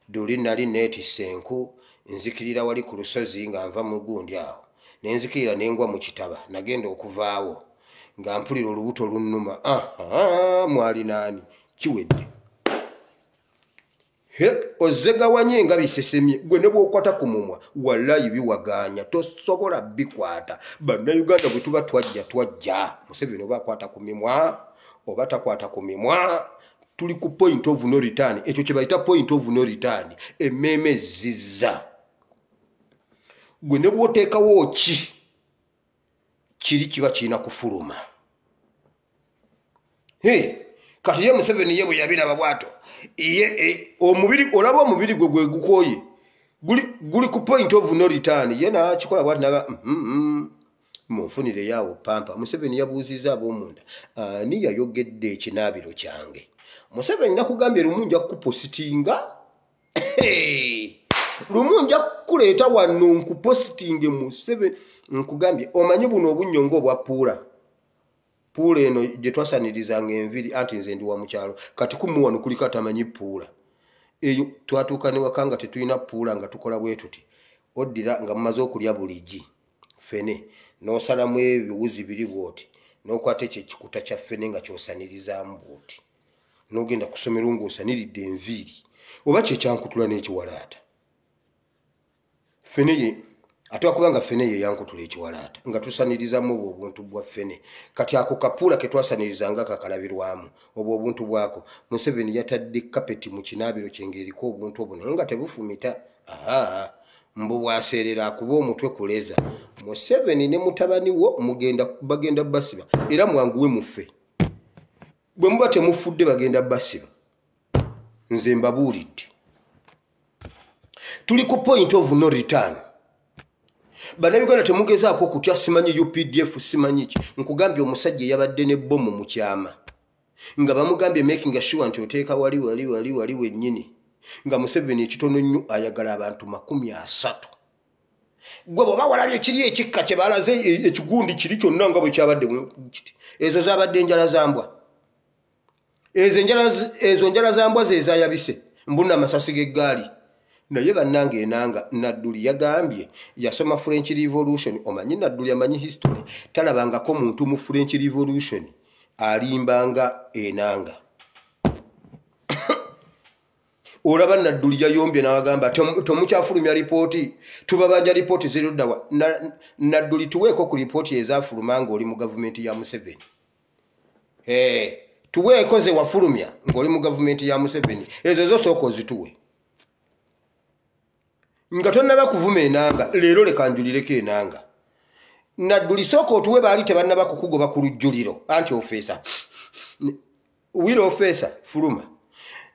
Duli nali neetisse enku nzikirira wali ku lusozi nga nva mu gundi awo ne nzikirira ne ngwa mu kitaba nagenda okuvaawo nga mpulira olubuto lunnuma mwali naani kiwedde ozegawanye nga bisesemye gwe ne bw'okwata ku mumwa wallayi biwaganya tosobola bikwata bannayuganda bwe tuba twajja Museveni oba akwata ku mimwa oba takwata ku mimwa tuli ku point of no return ekyo kye bayita point of no return emmeeme zizza gwe ne bw'oteekawo kiri kiba kirina kufuluma kati ye Museveni ye bwe yabiraba bwato omubiri olaba omubiri gwe gukooye guli ku point of no return ye nakikola bwati naga munfunire yaawo pampa Museveni yabuuzizza ab'omunda ani yayogedde ekinaabiro kyange Museveni nakugambye lumu nja kukupositinga lumu nja kukuleeta wano nkupositinge Museveni nkugambye omanyi buno obunnyongo obwa puula eno gye twasanirizanga enviri anti nze ndi wa mukyalo kati kumu wano kuliko atamanyi puula eyo twatuuka ne waka nga tetulina puula nga tukola bwe tuti oddira nga mumaze okulya buligi fene n'osalamu ebiwuzi biri bwoti n'okwata ekyo ekikuta kya fene nga kyosanirizaamu bwoti n'ogenda kusomero ng'osaniridde enviiri oba kyekyankutula n'ekiwalaata fene ye ate wakubanga fene ye yankutula ekiwalaata nga tusanirizamu obwo obuntu bwa fene kati ako kapuula ke twasanirizanga kakalabirwamu obwo obuntu bwako Museveni yatadde kapeti mu kinaabiro kye ng'eriko obuntu obuno nga tebufumita mbu bwaseerera akuba omutwe kuleza Museveni ne mutabani wo bagenda basiba era mwanguwe muffe bwe muba temufudde bagenda basiba nze mbabuulidde tuli ku point of no return bannayuganda temugezaako okutya simanyi UPDF simanyi ki nkugambye omusajja yabadde ne bbomu mu kyama nga bamugambye making sure nti oteeka wali wennyini nga Museveni ekitono nnyo ayagala abantu 30 gwe bw'oba walabye kiri ekikka kye balaze ekigundi kiri kyonna nga bwe kyabadde kiti ezo zaabadde enjala zambwa ezo njala zambwa ze zayabise mbuna amasasi g'eggaali naye bannange enanga Nadduli yagambye yasoma French Revolution omanyi Nadduli amanyi history talabangako muntu mu French Revolution alimbanga enanga olaba Nadduli yayombye n'agamba tomukyafulumya lipooti tubabanja lipooti ziruddawa Nadduli tuweeko ku lipooti ezafuluma ng'oli mu gavumenti ya Museveni tuweeko ze wafulumya ng'oli mu gavumenti ya Museveni ezo zosooka ozituwe nga tonnaba kuvuma enanga leero leka njulireko enanga Nadduli sooka otuwe baali tebannaba kukugoba ku lujjuliro anti ofeesa wira ofeesa fuluma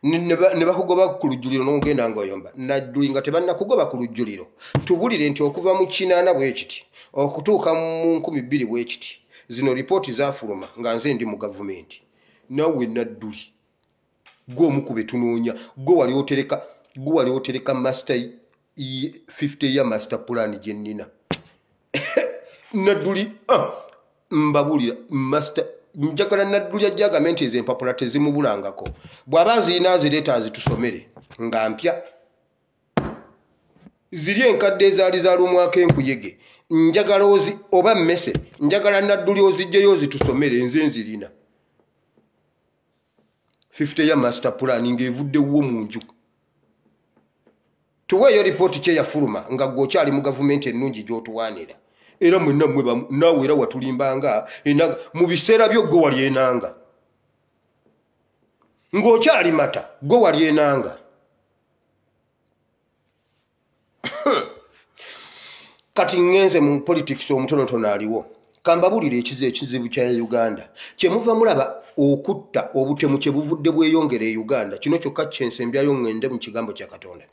ne bakugoba ku lujjuliro n'ogenda ng'oyomba Nadduli nga tebannakugoba ku lujjuliro tubulire nti okuva mu 8 bwe kiti okutuuka mu 20 bwe kiti zino lipooti zafuluma nga nze ndi mu gavumenti nawe Nadduli gw'omukube tunoonya gwe wali otereka master 50 ya master plan gye nnina Nadduli mbabulira master njagala Nadduli ajagamenti ez'empapula tezimubulangako bw'aba zirina azireeta azitusomere nga mpya ziri enkadde ezaali zaalumwako enkuyege njagala oba mmese njagala Nadduli ozijjeyo ozitusomere nze nzirina 50 ya master plan ng'evuddewo mu nju tuweeyo lipooti kye yafuluma nga gw'okyali mu gavumenti ennungi gy'otuwaanira era mwenna naawe era watulimbanga mu biseera byo gwe wali enanga ng'okyali mata gwe wali enanga kati ngenze mu politics omutonotono aliwo kambabulira ekizibu kya Uganda kyemuva mulaba okutta obutemu kye buvudde bweyongera e Uganda kino kyokka kyensembyayo ngende mu kigambo kya Katonda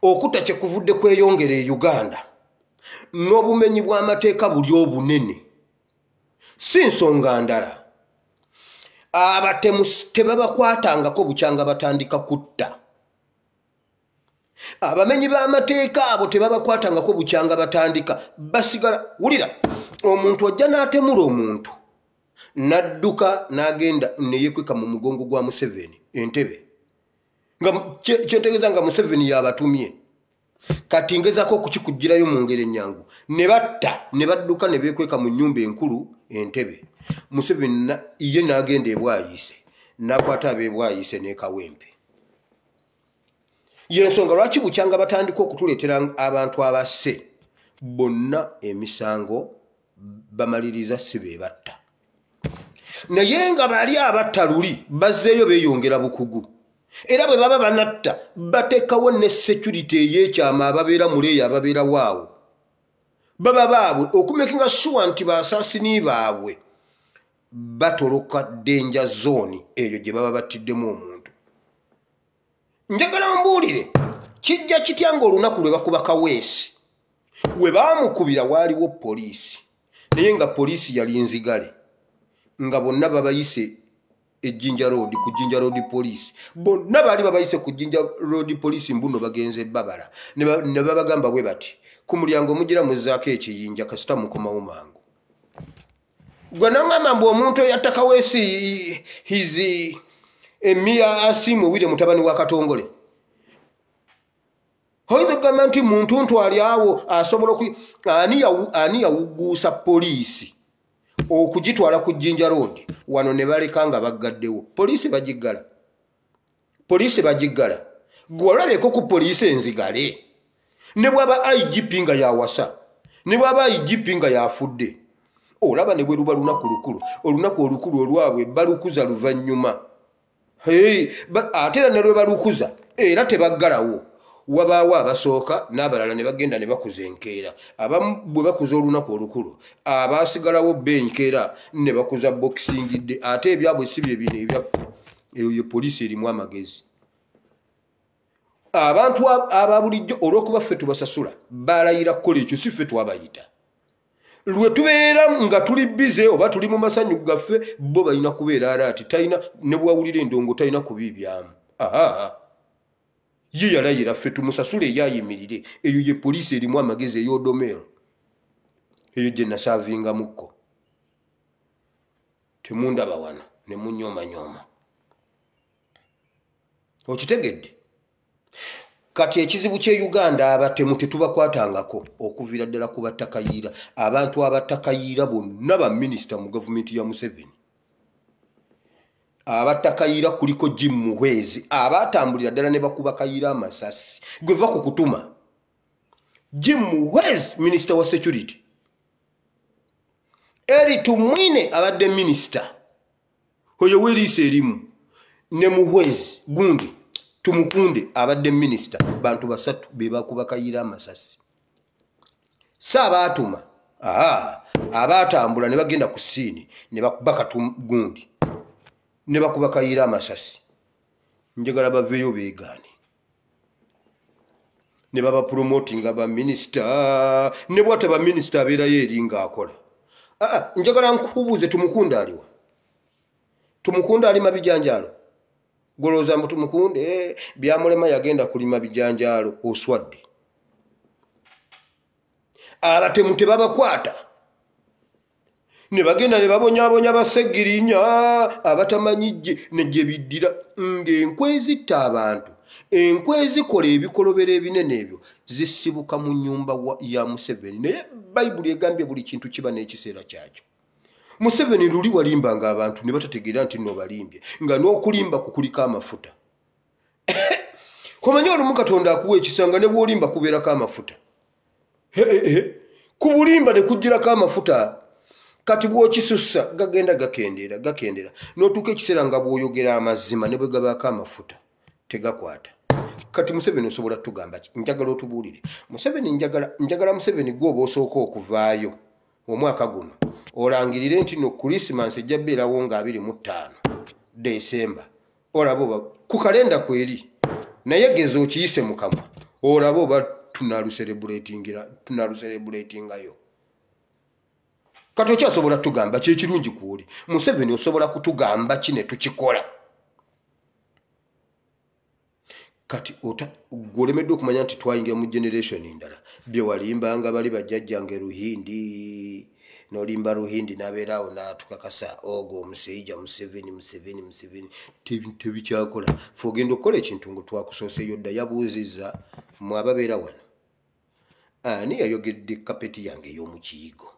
okutta kye kuvudde kweyongera e Uganda n'obumenyi bw'amateeka buli obunene si nsonga ndala abatemu tebabakwatangako bukyanga batandika kutta abamenyi b'amateeka abo tebabakwatangako bukyanga batandika basigala wulira omuntu ajja n'atemula omuntu nadduka n'agenda neyekweka mu mugongo gwa Museveni Entebbe nga kyentegeeza nga Museveni yabatumye kati ngezako okukikugirayo mu ngeri ennyangu ne batta ne badduka ne beekweka mu nnyumba enkulu Entebbe Museveni ye n'agenda ebwayise n'akwata ab'ebwayise ne Kawempe yensonga lwaki bukyanga batandika okutuleetera abantu abasse bonna emisango bamaliriza si be batta naye nga bali abatta luli bazzeeyo beeyongera bukugu era bwe baba banatta bateekawo ne security ey'ekyama ababeera muleeyo ababeera waawo baba baabwe okumakinga sure nti basaasini baabwe batoloka danger zone eyo gye baba battiddemu omuntu njagala mbuulire kijja kitya ng'olunaku lwe bakuba Kaweesi we baamukubira waaliwo poliisi naye nga poliisi yali nzigale nga bonna babayise Jinja Road ku Jinja Road police bonna bali babayise ku Jinja Road police mbuno bagenze babala ne babagamba bwe bati ku mulyango mugira muzaako ekiyinja kasita mukomawo mangu gwe nangamba mbu omuntu yatta Kaweesi hizi Emia Asimu wire mutabani wa Katongole hoize kama nti muntu ntwali awo asobola ani yawuguusa poliisi okugitwala ku Jinja Road wano ne balekanga baggaddewo poliisi bagiggala gwolabeko ku poliisi enzigale ne bwaba IGP nga yawasa ne bwaba IGP nga yafudde olaba ne bwe luba olunaku olukulu olwabwe balukuza luvannyuma ate era ne lwe balukuza era tebaggalawo wabaawo abasooka n'abalala ne bagenda ne bakuza enkeera abamu bwe bakuza olunaku olukulu abaasigalawo benkeera ne bakuza boxingidde ate ebyabwe si bye bino ebyaffe eyo ye poliisi erimu amagezi abantu ababulijjo olw'okuba ffe tubasasula balayira kukola ekyo si ffe twabayita lwe tubeera nga tuli bize oba tuli mu masanyu gaffe bo balina kubeera alaati talina ne bwawulira endongo talina kubiibyamu ye yalayira ffe tumusasule eyayimirire eyo ye poliisi erimu amagezi ey'odomero eyo gye nasaavingamukko temundaba wano ne munyooma okitegedde kati ekizibu kye Uganda abatemu tetubakwatangako okuviira ddala ku battakayiira abantu abattakayiira bonna ba minisita mu gavumenti ya Museveni abattakayiira kuliko Jim Muhwezi abatambulira ddala ne bakuba kayiira amasasi gwe va ku kutuma Jim Muhwezi minisita wa security eri tumwine abadde minisita oyo weriisa erimu ne Muhwezi gundi tumukunde abadde minisita bantu basatu be bakuba kayiira amasasi saabaatuma abaatambula ne bagenda ku siini ne bakubaka gundi ne bakuba kayiira amasasi njagala baveeyo beegaane ne baba promotinga ba minisita ne bwate ba minisita abeerayo eri ng'akola njagala nkubuuze tumukunda aliwa tumukunda ali mabijanjaalo golooza mbu tumukunde byamulema yagenda kulima bijanjaalo oswadde abatemu tebabakwata ne bagenda ne babonyaabonya basegirinya abatamanyijje ne gye biddira ng'enkwe zitta abantu enkwe zikola ebikolobero ebinene ebyo zisibuka mu nnyumba ya Museveni naye bayibuli egambye buli kintu kiba n'ekiseera kyakyo Museveni luli walimbanga abantu ne batategeera nti nno balimbye nga n'okulimba kukuliko amafuta komanya olumu Katonda akuwa ekisanga ne bw'olimba kubeerako amafuta ku bulimba ne kugirako amafuta kati bw'okisussa gagenda gakendeera n'otuuka ekiseera nga bw'oyogera amazima ne bwe gabaako amafuta tegakwata kati Museveni osobola tugamba ki njagala otubuulire Museveni njagala Museveni gw'oba osooka okuvaayo omwaka guno olangirire nti no Christmas ejja beerawo nga 25 December olaba oba ku kalenda kweri naye geza okiyise mu kamwa olaba oba tunaluselebuletingayo kati okyasobola tugamba kyekirungi kuoli Museveni osobola kutugamba kine tukikola kati gwolemeddwe okumanya nti twayingira mu generation endala bye walimbanga bali bajjajjange Ruhindi nolimba Ruhindi nabeerawo natukakasa ogo omuseija Museveni tebikyakola fe ogenda okukola ekintu ngo twakusooseyo dda yabuuzizza mwe ababeera wano ani yayogedde kapeti yange ey'omukiyigo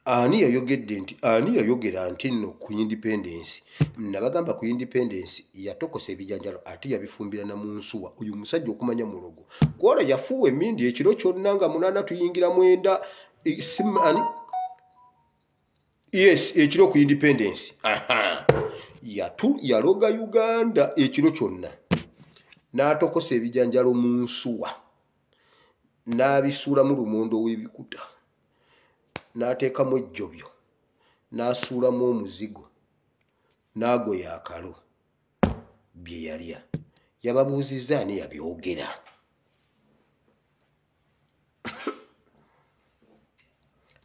ani yayogera nti nno ku independence nabagamba ku independence yatokosa ebijanjalo ate yabifumbira na munsuwa uyu musajja okumanya mulogo kwola yafuwe mindi ekiro kyonna nga 8 tuyingira 9 simani yes ekiro ku independence yaloga Uganda ekiro kyonna n'atokosa ebijanjalo munsuwa n'abisuula mu lumondo w'ebikuta n'ateekamu ejjobyo n'asuulamu omuzigo n'agoya akalo bye yalya yababuuzizza ani yabyogera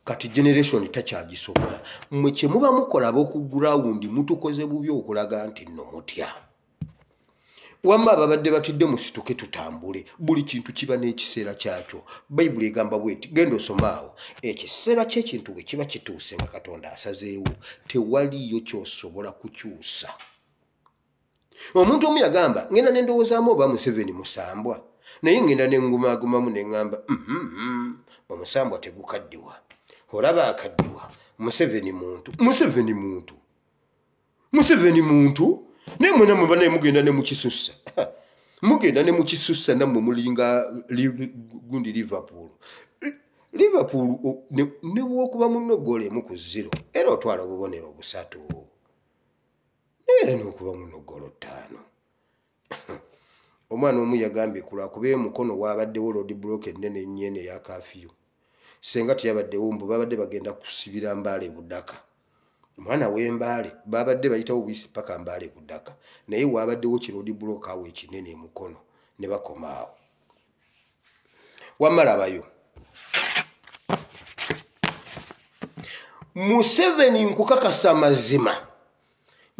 kati generation takyagisobola mmwe kye muba mukola ab'okugurawundi mutukoze bubi okulaga nti nno mutya wamma ababadde batidde musituke tutambule buli kintu kiba n'ekiseera kyakyo bayibuli egamba bweti genda osomaawo ekiseera ky'ekintu bwe kiba kituuse nga Katonda asazeewo tewaliyo kyosobola kukyusa omuntu omu yagamba ngenda nendowoozaamu oba Museveni musambwa naye ngenda nengumagumamu neŋŋamba omusambwa tegukaddiwa olaba akaddiwa Museveni muntu ne mwena mwe banaye mugenda ne mukisussa mugenda ne mukisussa nammwe mulinga gundi Liverpool ne bwokuba munno goole emu ku 0 era otwala obubonero 3 era n'okuba munno goolo 5 omwana omu yagambye kulwakuba mukono waabaddewo road block ennene ennyene ya kafiyu senga teyabaddewo mbu babadde bagenda kusibira Mbaale Budaka mwana w'Embaale babadde bayitawo buyisi paka Mbaale Budaka naye waabaddewo kirodi block awo ekinene mukono ne bakomaawo wamalabayo Museveni nkukakasa mazima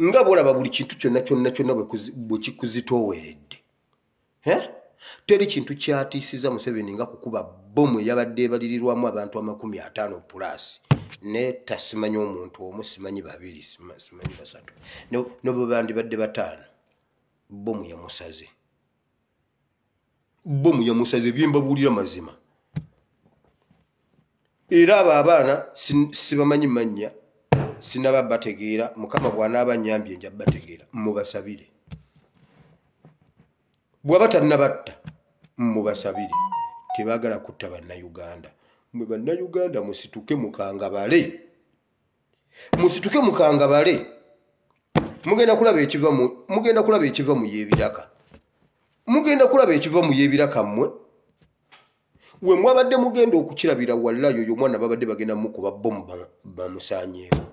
nga bwolaba buli kintu kyonna bwe kikuzitooweredde teri kintu kyatiisiza Museveni nga kukuba bomu yabadde ebalirirwamu abantu 50 plus ne tasimanyi omuntu omu simanyi 2 simanyi 3 nobo bandi badde 5 bomu yamusaze byembabuulira mazima era abo abaana sibamanyi mannya sinaba bategeera mukama bw'anaaba nnyambye nja bategeera mubasabire bw'aba tannabatta mubasabire tebaagala kutta bannayuganda mwe bannayuganda musituke mukangabale mugenda kulaba ekiva mu yeebiraka mmwe we mwabadde mugenda okukirabira wallayo oyo omwana babadde bagenda mukuba bomu bamusaanyeewo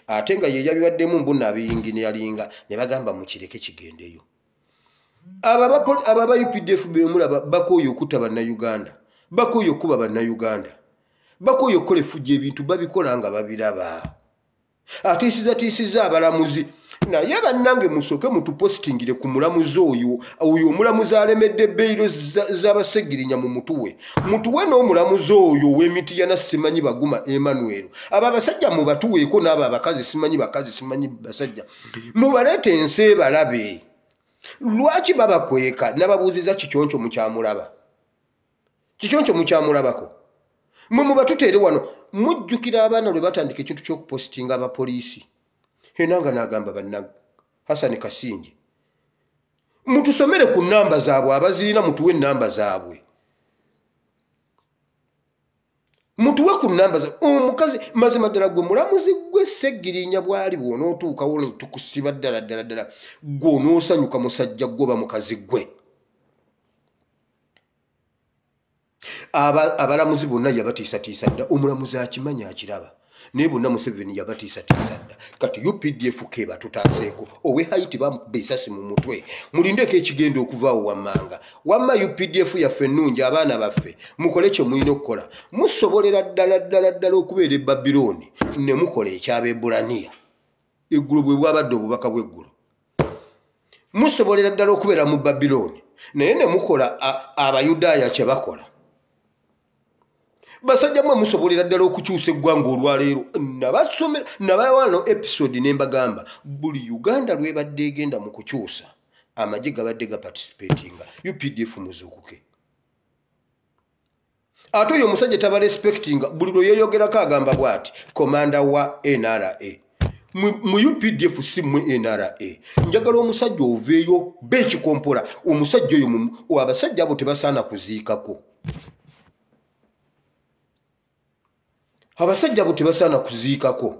ate nga ye yabibaddemu mbuna abiyinginiyalinga ne bagamba mukireke kigendeyo aba UPDF bemulaba bakooyo okutta bannayuganda bakooyo okuba bannayuganda bakooyo okukola effujjo ebintu babikola nga babiraba atiisiza abalamuzi naye bannange musooke mutupositingire ku mulamuzi oyo omulamuzi alemedde beyiro z'abasegirinya mu mutuwe n'omulamuzi oyo w'Emityana simanyi Baguma Emmanuel abo abasajja mubatuweeko n'abo abakazi simanyi basajja mubaleete ensi balabe lwaki babakweka nababuuziza kikyoncho mukyamulabako mwe mubatuteere wano mujjukira abaana lwe batandika ekintu ky'okupositinga abapoliisi enanga n'agamba bannange Hassan Kasinji mutusomere ku nnamba zaabwe abazirina mutuwe ennamba zaabwe mutuwe ku nnamba omukazi mazima ddala gwe mulamuzi gwe Segirinya bwali bw'onootuukawo tukusiba ddala gw'onoosanyuka musajja gwoba mukazi gwe abalamuzi bonna yabatiisatiisa dda omulamuzi akimanyi akiraba naye bonna Museveni yabatiisatiisa dda kati UPDF keba tutaaseeko owe Haiti bamubisasi mu mutwe mulindeeko ekigenda okuvaawo wamma UPDF yaffe ennungi abaana baffe mukole kye mulina okukola musobolera ddala okubeera e Babiloni ne mukola eky'Abebbulaniya eggulo bwe bwabadde obubaka bw'eggulo musobolera ddala okubeera mu Babiloni naye ne mukola Abayudaaya kye bakola basajja mwe musobolera ddala okukyusa eggwanga olwaleero nabasomera nabawano episode ne mbagamba buli Uganda lwebadde egenda mu kukyusa amagye gabadde gaparticipatinga UPDF muzuukuke ate oyo omusajja taba respectinga buli lwe yeeyogerako agamba bw'ati komanda wa NRA mu UPDF si mu NRA njagala omusajja oveeyo bekikompola omusajja oyo abasajja abo tebasaana kuziikako abasajja abo tebasaana kuziikako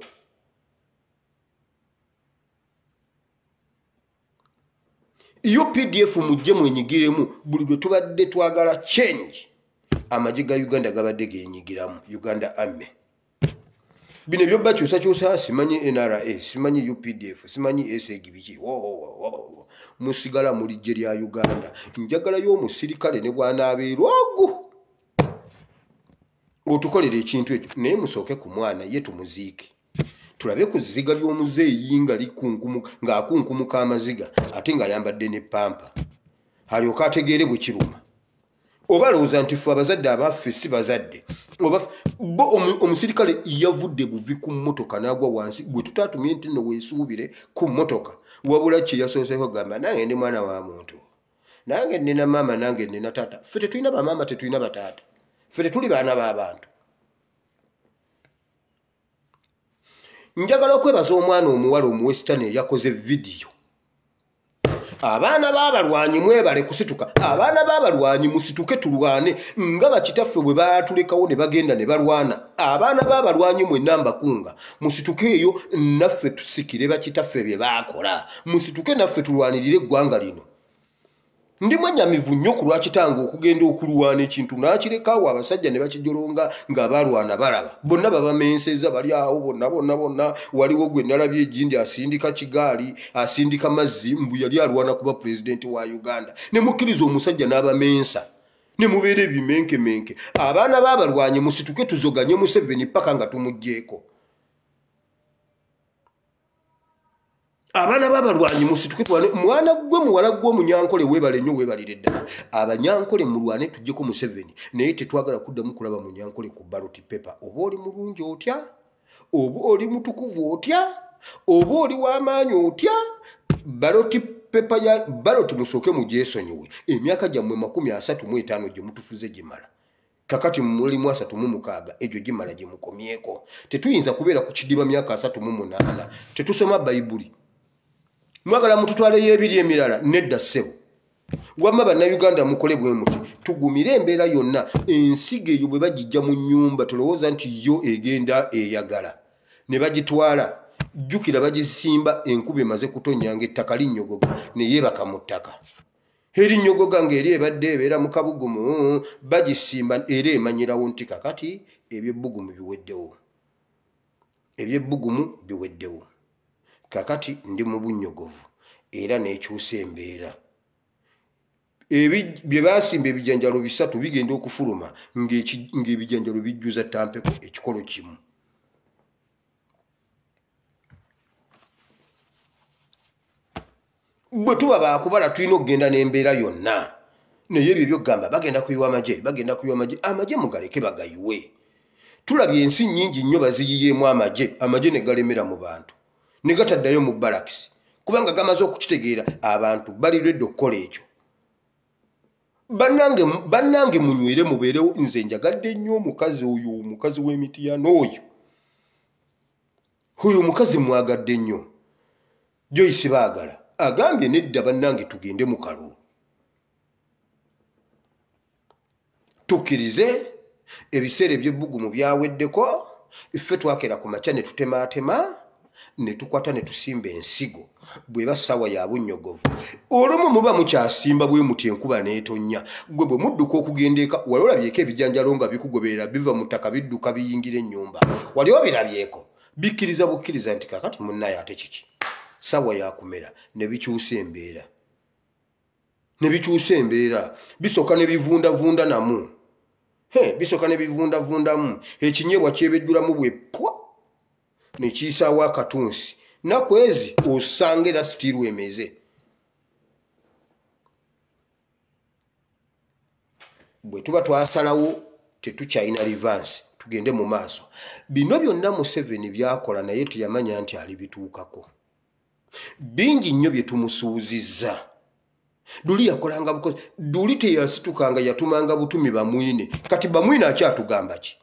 UPDF mujje mwenyigiremu buli lwe tubadde twagala change amagye ga Uganda gabadde genyigiramu Uganda Army bino byobba kyusa simanyi NRA simanyi UPDF simanyi SAGBG musigala mu lijje lya Uganda njagala y'omusirikale ne bw'anaabeerwagu otukolera ekintu ekyo naye musooke ku mwana ye tumuziike tulabe ku ziga ly'omuzeeyi nga ng'akunkumuka amaziga ate ng'ayambadde ne pampa alyoka ategeere bwe kiruma oba alowooza nti ffe abazadde abaffe si bazadde bo omusirikale yavudde buvi ku mmotoka n'agwa wansi bwe tutaatumye nti nno weesuubire ku mmotoka wabula kye yasooseeko gamba nange ndi mwana wa muntu nange nnina maama nange nnina taata ffe tetulina bamaama tetulina bataata ffe tetuli baana b'abantu njagala okwebaza omwana omuwala omuwesitani eyakoze vidiyo abaana b'abalwanyi mwebale kusituka abaana b'abalwanyi musituke tulwane nga bakitaffe bwe baatulekawo ne bagenda ne balwana abaana b'abalwanyi mwenna mbakunga musituke eyo naffe tusikire bakitaffe bye baakola musituke naffe tulwanirire eggwanga lino ndi mwanyamivu nnyo ku lwakitanga okugenda okulwana ekintu n'akirekawo abasajja ne bakijolonga ng'abalwana balaba bonna babamenseza bali awo bonna waliwo gwe nalabye egindi asindika kigaali asindika mazzi mbu yali alwana kuba pulezidenti wa Uganda ne mukkiriza omusajja n'abamensa ne mubeera ebimenkemenke abaana b'abalwanyi musituke tuzoganye Museveni paka nga tumuggyeko abaana b'abalwanyi musituke twane mwana gwe muwala gw'omunyankole weebale nnyo weebalire ddala abanyankole mulwane tuggyeko Museveni naye tetwagala kuddamu kulaba munyankole ku ballot paper oba oli mulungi otya oba oli mutukuvu otya oba oli w'amaanyi otya ballot paper ya ballot musooke mugyesonyiwe emyaka gyammwe 35 gye mutufuze gimala kakati mulimu 36 egyo gimala gye mukomyeko tetuyinza kubeera ku kidiba myaka 38 tetusoma bayibuli mwagala mututwale y'ebiri emirala nedda ssebo wamma bannayuganda mukole bwe muti tugumire embeera yonna ensigo eyo bwe bagijja mu nnyumba tulowooza nti yo egenda eyagala ne bagitwala jjukira bagisimba enkuba emaze kutonyanga ettaka linnyogoga ne yeebaka mu ttaka erinnyogoga ng'eri ebadde ebeera mu kabugumu bagisimba era emanyirawo nti kakati ebyebbugumu biweddewo kakati ndi mu bunnyogovu era n'ekyusa embeera bye baasimba ebijanjalo 3 bigenda okufuluma ng'ebijanjalo bijjuza tampeko ekikolo kimu bwe tuba baakubala tulina okugenda n'embeera yonna naye ebyo byogamba bagenda kuyiwa amagye amagye mugaleke bagayiwe tulabye ensi nnyingi nnyo baziyiyeemu amagye ne galemera mu bantu ne gataddayo mu balakisi kubanga gamaze okukitegeera abantu bali redde okukola ekyo bannange munywere mubeerewo nze njagadde nnyo omukazi oyo omukazi w'emitiyano oyo omukazi mwagadde nnyo Joyce baagala agambye nedda bannange tugende mu kalulu tukkirize ebiseera eby'ebbugumu byaweddeko ffe twakera ku makya ne tutemaatema ne tukwata ne tusimba ensigo bweba ssaawa ya bunnyogovu olumu muba mukyasimba bwe muti enkuba n'etonnya gwe bwe mudduka okugenda eka wali olabyeko ebijanjalo nga bikugoberera biva mu ttaka bidduka biyingira ennyumba wali obirabyeko bikkiriza bukkiriza nti kakati munnaye ate kiki ssaawa yakumera ne bikyusa embeera bisooka ne bivundavunda namu bisooka ne bivundavundamu ekinyeebwa kyebeddulamu bwe pwa ne kiyisaawo akatunsi nakwezi osanga era sitiiru emeze bwe tuba twasalawo tetukyalina revanse tugende mu maaso. Bino byonna Museveni byakola naye teyamanya nti alibituukako. Bingi nnyo bye tumusuuzizza. Duli yakolanga bukozi, Duli teyasitukanga yatumanga butumi bamwine. Kati bamwine akyatugamba ki?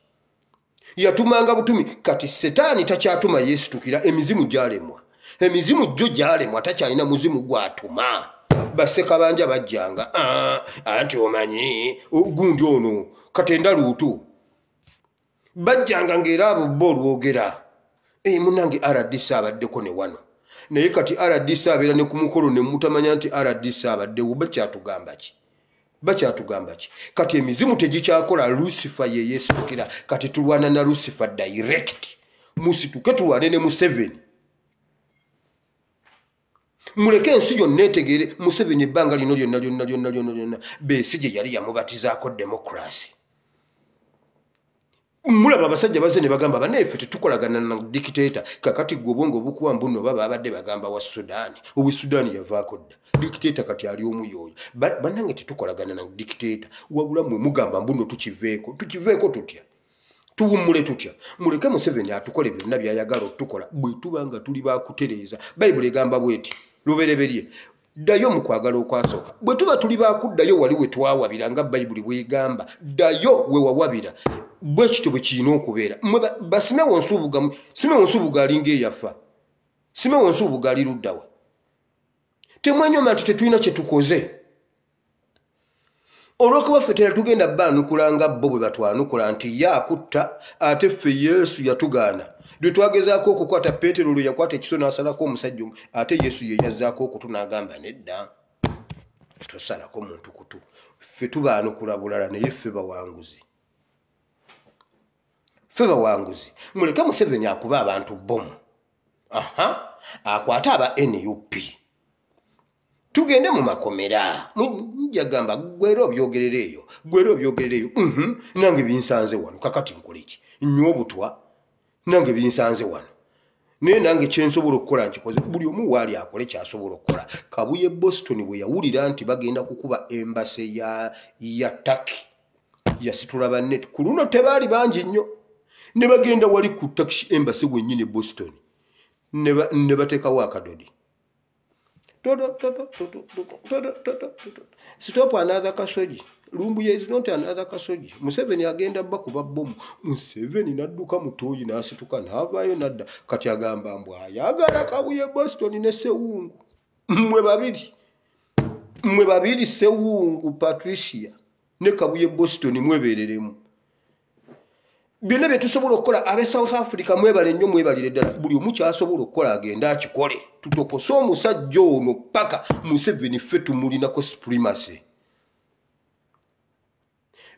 Yatumanga butumi, kati Setaani takyatuma yeesitukira, emizimu gyalemwa. Emizimu jjo gyalemwa, takyalina muzimu gwatuma. Bassekabanja bajjanga, anti omanyi gundi ono Katenda Luutu. Bajjanga ng'era abo bo olwogera. Munnange RDC abaddeko ne wano. Naye kati RDC abeera ne ku mukolo ne mutamanya nti RDC abaddewo, bakyatugamba ki? Bakyatugamba ki? Kati emizimu tegikyakola, Lucifer ye yeesitukira. Kati tulwana na Lucifer direct. Musituke tulwane ne Museveni. Muleke ensi yonna etegeere Museveni ebbanga lino lyonna Besigye yali yamubatizaako demokrasi. Mulaba abasajja bazze ne bagamba banneeffe tetukolagana na dictator, kakati gwe obwongo obukuwa mbuno baba abadde bagamba wa Sudaani. Obu Sudaani yavaako dda. Dictator kati ali omu y'oyo. Bannange tetukolagana na dictator, wabula mwe mugamba mbuno tukiveeko tutya. Tuwummule tutya. Muleke Museveni atukole byonna by'ayagala okutukola bwe tuba nga tuli baakutereeza. Bayibuli egamba bw'eti lubereberye ddayo mu kwagala okwasooka. Bwe tuba tuli baakuddayo wali we twawabira nga Bayibuli bw'egamba, ddayo we wawabira. Bwe kityo bwe kirina okubeera. Basimewo Nsubuga alinga eyafa. Simewo Nsubuga ali luddawa. Temwenyoma nti tetulina kye tukoze. Olw'okuba ffe tugenda baanukula nga bo bwe batwanukula nti ye akutta ate ffe Yesu yatugaana. Lwe twagezaako okukwata Peetero lwe yakwata ekiso n'asalako omusajja ate Yesu ye yazzaako okutu n'agamba nedda. Tosalako muntu kutu. Ffe tubaanukula bulala naye ffe bawanguzi. Ffe bawanguzi. Muleke Museveni akuba abantu bomu. Akwata aba NUP. Tugende mu makomera. Njagamba gwera obyogerera eyo. Nange binsanze wano kakati nkola ki? Nnyo obutwa. Nange binsanze wano. Naye nange kyensobola okukola nkikoze. Buli omu waali akole kyasobola okukola. Kabuye Boston bwe yawulira nti bagenda kukuba embase ya Turkey yasitula banne. Ku luno tebaali bangi nnyo. Ne bagenda wali ku Turkish embassy wennyini Boston. Ne bateekawo akadodi. Stop another Kasoji. Lumbuye is not another Kasoji. Museveni agenda bakuba bomu. Museveni nadduka mutoyi n'asituka n'avaayo nadda. Kati agamba mbwa ayagala Kabuye Boston ne Sewungu. Mwe babiri Sewungu Patricia ne Kabuye Boston mwebereremu. Byonna bye tusobola okukola abe South Africa mwebale nnyo mwebalire ddala. Buli omu kyasobola okukola agenda akikole. Tutokose omusajja ono paka Museveni ffe tumulinako supremacy.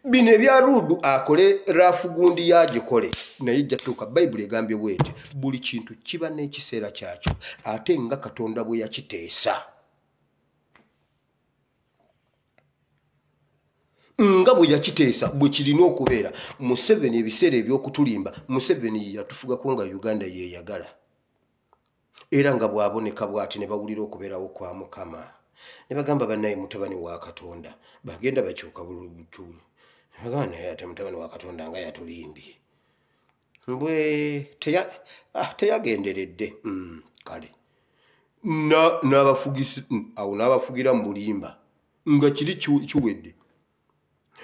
Bino ebya Rudu akole rafu gundi yagikole naye jjatuuka Bayibuli egambye bw'eti buli kintu kiba n'ekiseera kyakyo ate nga Katonda bwe yakiteesa. Nga bwe yakiteesa bwe kirina okubeera. Museveni ebiseera ebyokutulimba Museveni yatufugako nga Uganda yeeyagala. Era nga bw'aboneka bw'ati ne bawulira okubeerawo kwa Mukama. Ne bagamba bannaye mutabani wa Katonda. Bagenda bakyuka bulubutu. Bagamba naye ate mutabani wa Katonda nga yatulimbye. Mbwe teyagenderedde. Kale. N'abafugira mu bulimba. Nga kiri kiwedde.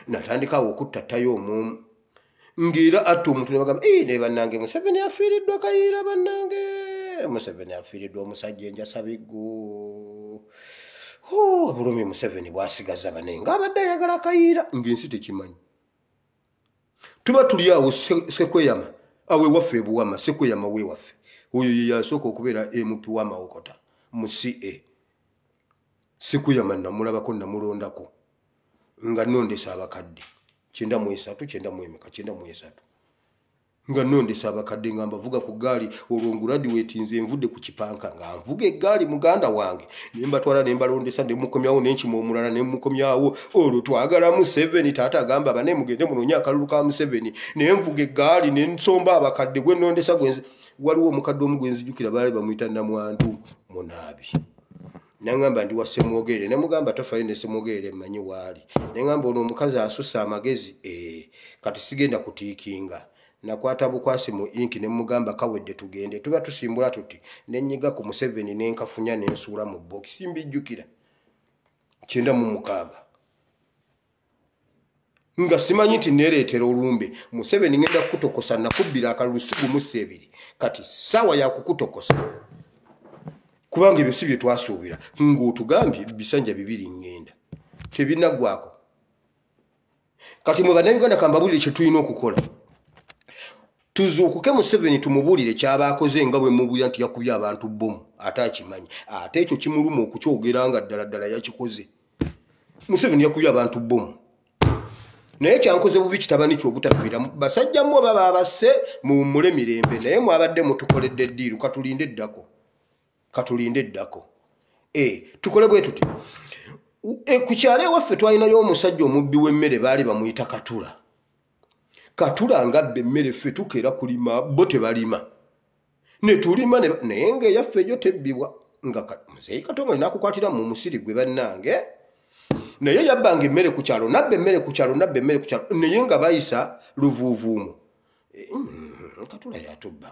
Natandikawo okuttattayo omumu. Ng'era atta omuntu ne bagamba ne bannange Museveni afiiriddwa Kayiira bannange. Museveni afiiriddwa omusajja enjasabiggo. Bulumi Museveni bw'asigaza bane ng'abadde ayagala Kayiira ng'ensi tekimanyi. Tuba tuli awo Sekweyama awe waffe ebuwama Sekweyama we waffe. Oyo ye yasooka okubeera MP wa Mawokota mu CA. Sekweyama namulabako namulondako. Nga nondesa abakadde 93 nga nondesa abakadde nga mbavuga ku gaali olwo graduate nze nvudde ku kipanka nga nvuga eggaali muganda wange ne mbatwala ne mbalondesa ne mukomyawo n'enkima omulala ne mukomyawo olwo twagala Museveni taata agamba bane mugende munonya akalulu ka Museveni ne mvuga eggaali ne nsomba abakadde gwe nondesa gwenzi waliwo omukadde omu gwe nzijukira baali bamuyita Namwandu Munaabi. Nangamba ndi wa Semwogere ne mugamba tofayo ne Semwogere manyi wali. Nangamba ono omukazi asusa amagezi kati sigenda kutiikinga nakwata bukwasi mu inki ne mugamba kawedde tugende tuba tusimbula tuti nenyiga ku Museveni nenkafunya nensuula mu box simbijjukira 96 nga simanyi nti nereetera olumbe Museveni ngenda kukutokosa nakubbira akalusugu mu 2 kati sawa ya kukutokosa kubanga ebyo si bye twasuubira ng'otugambye bisanja 2 ngenda tebinagwako kati mwe bannayuganda kambabulire kye tulina okukola tuzuukuke Museveni tumubuulire kyabaakoze nga bwe mubulira nti yakubye abantu bomu ate akimanyi ate ekyo kimuluma okukyogera nga ddala yakikoze Museveni yakubye abantu bomu naye kyankoze bubi kitabani ky'obutafiira basajja mmwe baba abasse mu mule mirembe naye mwabadde mutukoledde eddiiru katulinde eddako tukole bwe tuti ku kyalo ewaffe twalinayo omusajja omubbi w'emmere baali bamuyita Katula nga bbe emmere ffe tukeera kulima bo tebalima ne tulima naye ng'eyaffe egyo tebbibwa nga Muzeeyi Katonga nakukwatira mu musiri gwe bannange naye yabbanga emmere ku kyalo nabba emmere ku kyalo naye nga bayisa luvuuvuumu Katula yatubba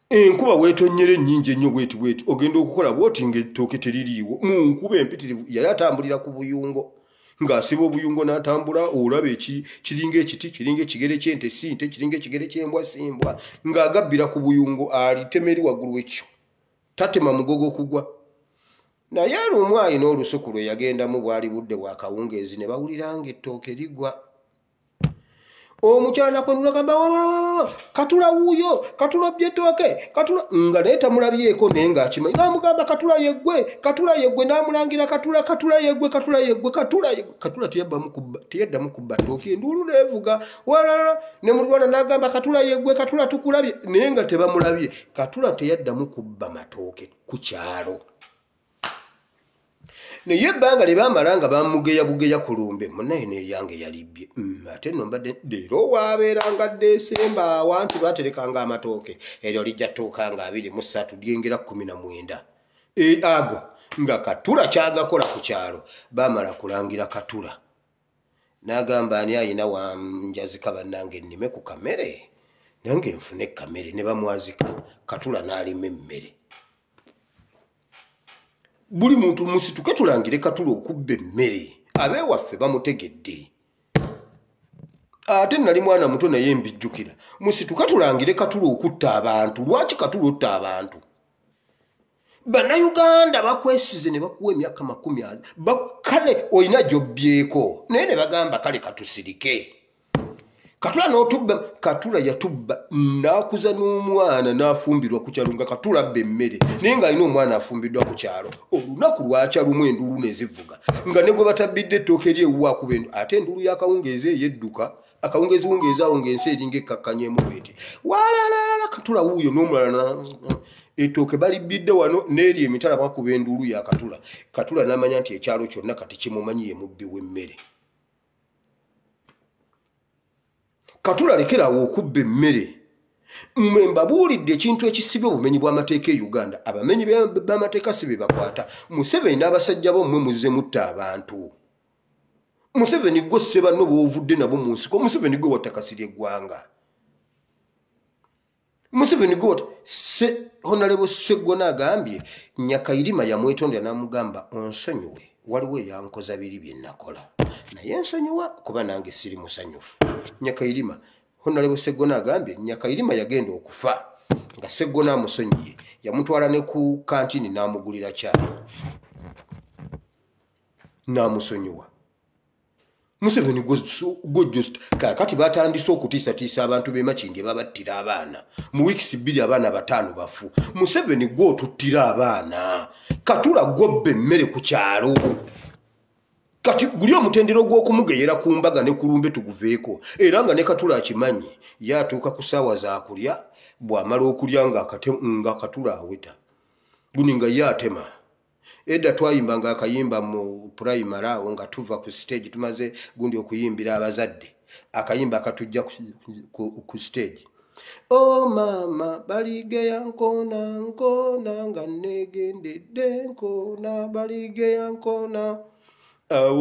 enkuba weetonyera ennyingi ennyo bweti ogenda okukola bwoti ng'ettooke teririiwo mu nkuba empitirivu yali atambulira ku buyungo ng'asiba obuyungo n'atambula olaba kiringa ekiti kiringa ekigere ky'ente sinte kiringa ekigere ky'embwa simbwa ng'agabbira ku buyungo alitema eri waggulu w'ekyo tatema mugogo kugwa naye lumu alina olusuku lwe yagendamu bwali budde bwa kawungeezi ne bawulira ng'ettooke ligwa omukyala nakwenula gamba Katula wuuyo Katula byetooke Katula nga naye tamulabyeko naye ng'akimanyi n'amugamba Katula yeggwe n'amulangira Katula yeggwe Katula teyaddamu kubba ttooke enduulu n'evuga walala ne mulwana n'agamba Katula yeggwe Katula tukulabye naye nga tebamulabye Katula teyaddamu kubba matooke ku kyalo naye ebbanga lye baamala nga bamugeya bugeya ku lumbe munnaye n'eyange yalibbye ate nno mbadde leero waabeeranga Desemba awantu baaterekanga amatooke eryo lijja ttuuka nga 23 lyengera 19 ago nga Katula kyagakola ku kyalo baamala kulangira Katula n'agamba ani ayina wanjazika bannange nnime ku kamere nange nfune kamere ne bamwazika Katula n'alima emmere buli muntu musituke tulangire Katula okubba emmere abeewaffe bamutegedde ate nali mwana muto naye mbijjukira musituke tulangire Katula okutta abantu lwaki Katula otta abantu bannayuganda bakwesize ne bakuwa emyaka 10 kale olina gyobbyeko naye ne bagamba kale katusirike Katula n'otubba Katula yatubba n'akuza n'omwana n'afumbirwa ku kyalo nga Katula abba emmere naye ng'alina omwana afumbiddwa ku kyalo olunaku lwakya lumu enduulu ne zivuga nga ne gwe batabbidde ettooke eryewuwa akuba ate enduulu y'akawungeezi eyedduka akawungeezi awo ng'ensi eringa ekkakkanyeemu bweti walala Katula wuuyo n'omulala ettooke balibbidde wano n'eri emitala bakuba enduulu ya Katula n'amanya nti ekyalo kyonna kati kimumanyi ye mubbi w'emmere Katula lekerawo okubba emmere mmwe mbabuulidde ekintu ekisibye obumenyi bw'amateeka e Uganda abamenyi b'amateeka si be bakwata Museveni n'abasajja bommwe muzze mutta abantu Museveni gwe sse banno b'ovudde nabo mu nsiko Museveni gwe watakasira eggwanga Museveni gwe Honorable Sseggona agambye Nyakairima yamwetondera n'amugamba onsonyiwe waliwo eyankoza biri bye nakola naye nsonyiwa kuba nange siri musanyufu Nyakairima Honorable Sseggona agambye Nyakairima yagenda okufa nga Sseggona amusonyiye yamutwala ne ku kantini n'amugulira kyalo n'amusonyiwa Museveni just kati batandise okutiisatiisa abantu b'e Makindye babattira abaana mu wiikisi 2 abaana 5 bafu Museveni gwe otuttira abaana Katula gobba emmere ku kyalo kati guli omutendero gw'okumugeyera ku mbaga ne ku lumbe tuguveeko era nga ne Katula akimanyi yatuuka ku ssaawa za kulya bw'amala okulya nga Katula aweta guni nga yatema edda twayimbanga akayimba mu primary awo nga tuva ku stage tumaze gundi okuyimbira abazadde akayimba akatujja ku stage oh mama baligeya nkona nga negendedde nkona baligeya nkona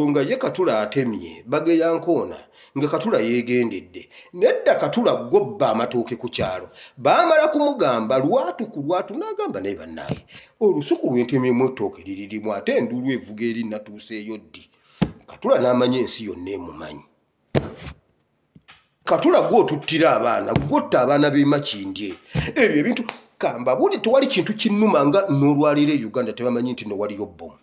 nga ye Katula atemye bageya nkoona nga Katula yegendedde nedda Katula gobba amatooke ku kyalo baamala kumugamba lwatu ku lwatu n'agamba naye bannaye olusuku lw'entemyemu ettooke liririmu ate endulu evuga eri natuuseeyo ddi. Katula n'amanya ensi yonna emumanyi. Katula gw'otuttira abaana gwotta abaana b'emakindye ebyo ebintu kamba buli tewali kintu kinnuma nga n'olwaliro e Uganda tebamanyi nti nowaliyo bbomu.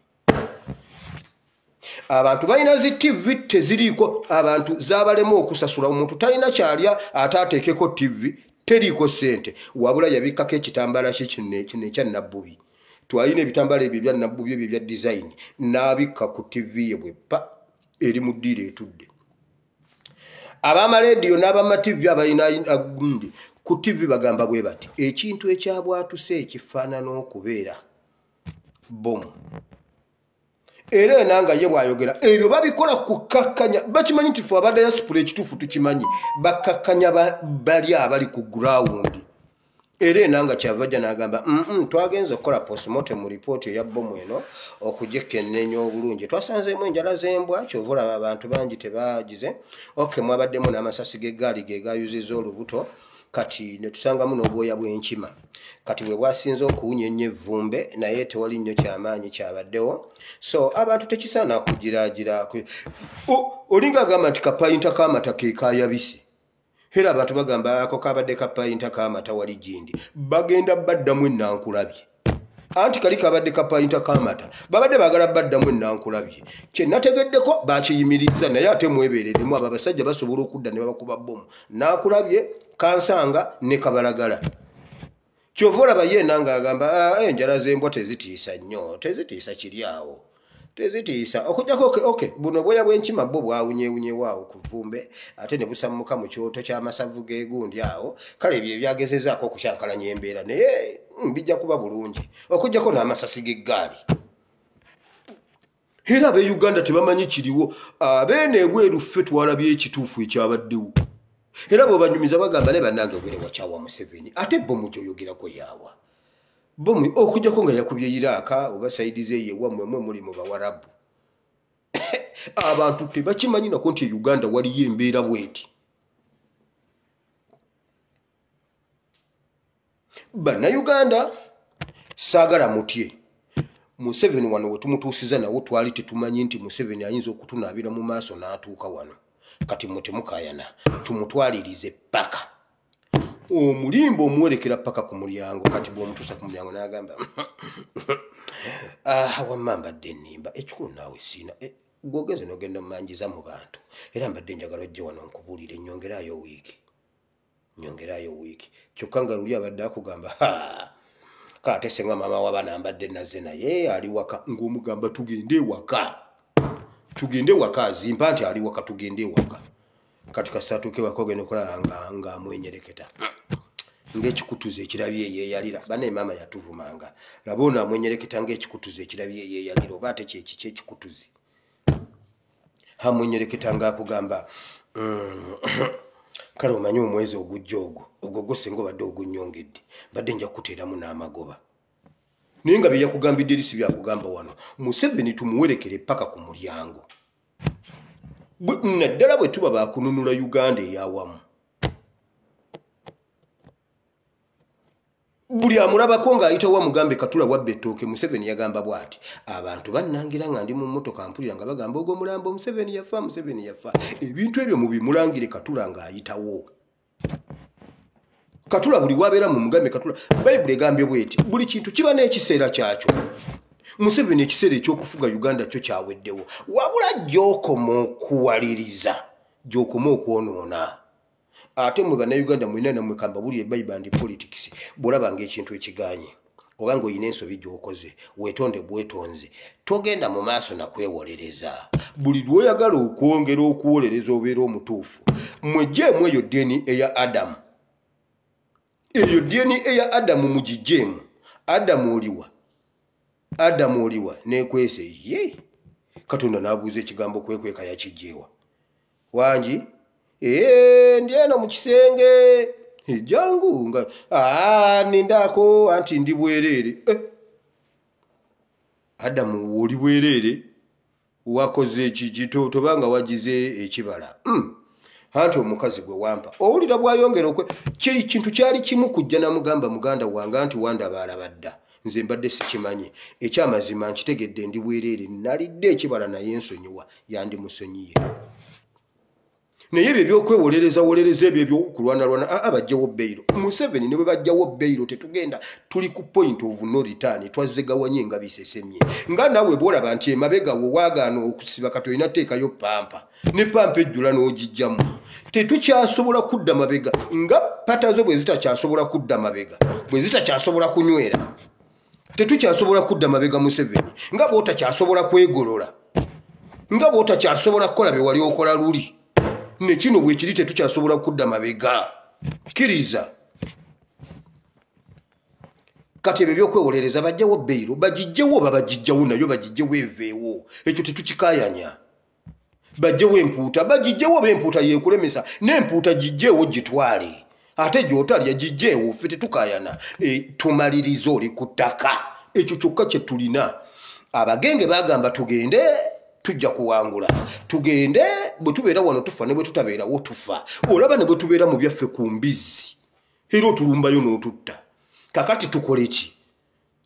Abantu balina zi TV teziriiko abantu zaabalemu okusasula omuntu talina kyalya ate ateekeko TV teriiko ssente wabula yabikkako ekitambaala kye kino ekya Nabbubi. Twalina ebitambaala ebyo ebya Nabbubi ebyo ebya design n'abikka ku TV ye bweppa eri mu ddiiro etudde. Ab'amaleediyo n'ab'amativi abalina gundi ku TV bagamba bwe bati ekintu ekyabwatuse ekifaanana okubeera bomu. Era enanga ye bwayogera ebyo babikola kukakkanya bakimanyi nti ffe aba diaspora ekituufu tukimanyi bakkakkanya bali abali ku ground. Era enanga kyavajja n'agamba twagenza okukola postmortem report eya bomu eno okugyekkenneenya obulungi twasanzeemu enjala z'embwa kyova olaba abantu bangi tebaagize mwabaddemu n'amasasi g'eggaali ge gaayuzizza olubuto kati ne tusangamu n'obwoya bw'enkima kati bwe bwasinze okuwunya ennyo evvumbe naye tewali nnyo kyamaanyi kyabaddewo so abantu tekisaana kugiraagira olinga agamba nti kapayinta k'amata ke kaayabise era abantu bagamba ako kabadde kapayinta k'amata wali gindi bagenda baddamu ennankulabye anti kali kabadde kapayinta k'amata babadde baagala baddamu ennankulabye kye nategeddeko bakiyimirizza naye ate mwebeereremu abo abasajja basobola okudda ne babakuba bbomu naakulabye kansanga ne kabalagala kyova olaba ye nanga agamba enjala z'embwa tezitiisa nnyo tezitiisa kiri awo tezitiisa okujjako buno bwoya bw'enkima bwo bwawunyewunyewaawo ku vvumbe ate ne busammuka mu kyoto ky'amasavu g'egundi awo kale ebyo ebyagezezaako okukyankalanya embeera naye bijja kuba bulungi okujjako n'amasasi g'eggaali. Era ab'e Uganda tebamanyi kiriwo abeene ebweru ffe twalabye ekituufu ekyabaddewo era bw'obanyumiza bagamba ne bannange obwere wakyawa Museveni ate bomu gy'oyogerako yaawa bomu okujjako nga yakubye Iraka oba saidize yewammwe mwe muli mu Bawarabu. Abantu tebakimanyi nako nti e Uganda waliyo embeera bweti. Bannayuganda saagala mutye Museveni wano we tumutuusiza nawo twali tetumanyi nti Museveni ayinza okutunaabira mu maaso n'atuuka wano kati mwe temukaayana tumutwalirize paka omulimba omuwerekera paka ku mulyango kati bw'omutuusa ku mulyango n'agamba wamma mbadde ennimba ekikulu naawe siina gw'ogenze n'ogenda mumanjiza mu bantu era mbadde njagala ojje wano nkubuulire nyongeraayo wiiki kyokka nga luli abadde akugamba kaate senga maama w'abaana mbadde nazze naye ali waka ng'omugamba tugende waka azimpa nti ali waka tugende waka kati kasatuuke waka ogenda okulaba nga amwenyereketa ng'ekikutuzo ekirabye eyeeyalira bane maama yatuvumanga laba ono amwenyereketa ng'ekikutuzo ekirabye eyeeyalira oba ate kyeki kyekikutuzi amwenyereketa ng'akugamba kale omanyi omwezi ogujja ogwo gusinga obadde ogunnyongedde badde nja kukuteeramu n'amagoba naye nga bye yakugambidde eri si byakugamba wano Museveni tumuwerekere paka ku mulyango naddala bwe tuba bakununula Uganda eyawamu buli amulabako ng'ayitawo amugambe Katula wabba ettooke Museveni yagamba bw'ati abantu bannangira nga ndi mu mmotoka mpulira nga bagamba ogwo mulambo Museveni yafa ebintu ebyo mubimulangire Katula ng'ayitawo Katula buli wabeera mu mugambe Katula Bayibuli egambye bw'eti buli kintu kiba n'ekiseera kyakyo Museveni ekiseera ekyokufuga Uganda kyo kyaweddewo wabula gy'okoma okuwaliriza gy'okoma okwonoona ate mwe bannayuganda mwina nammwe kamba buli ebayibuli ndi politics bw'olaba ng'ekintu ekiganye oba ng'olina ensobi gy'okoze weetonde bwetonze togenda mu maaso nakwewolereza buli lw'oyagala okwongera okuwolereza obeera omutuufu mwegyeemu eyo ddeeni eya Adamu eyo ddeeni eya Adamu mugigyeemu Adamu oliwa neekwese ye Katonda n'abuuza ekigambo kwekweka yakigyewa wangi ndi eno mu kisenge jangu nga nindaako anti ndi bwereere Adamu oli bwereere wakoze ekigito tobanga wagize ekibala anti omukazi gwe wampa owulira bwayongera kintu kyali kimu kujja namugamba muganda wange anti wandaba alabadda nze mbadde sikimanyi ekyamazima nkitegedde ndi bwereere nalidde ekibala naye ensonyiwa yandimusonyiye naye ebyo ebyokwewolereza ebyo ebyokulwanalwana bajjawo bbeiro Museveni ne bwe bajjawo bbeiro tetugenda tuli ku point of no return twazegawanye nga bisesemye nga nawe bwolaba nti emabega wo waagaana okusiba kati olina teekayo pampa ne pampa ejjula n'ogijjamu tetukyasobola kudda mabega nga patazo bwe zitakyasobola kudda mabega bwe zitakyasobola kunywera tetukyasobola kudda mabega Museveni nga bw'otakyasobola kwegolola nga bw'otakyasobola kukola bye wali okola luli ne kino bwe kiri tetukyasobola kudda mabega kkiriza kati ebyo byokwewolereza bajjawo bbeiro bagijjewo babagijjawo nayo bagijjewo eveewo ekyo tetukikayanya bajjewo empuuta bagijjewo b'empuuta yeekulemesa n'empuuta gijjeewo gitwale ate gy'otalya gijjeewo ffe tetukayana tumaliriza oli ku ttaka ekyo kyokka kye tulina abagenge bagamba tugende tujja kuwangula tugende bwe tubeera wano tufa ne bwe tutabeerawo tufa olaba ne bwe tubeera mu byaffe ku mbizi era otulumbayo n'otutta kakati tukole ki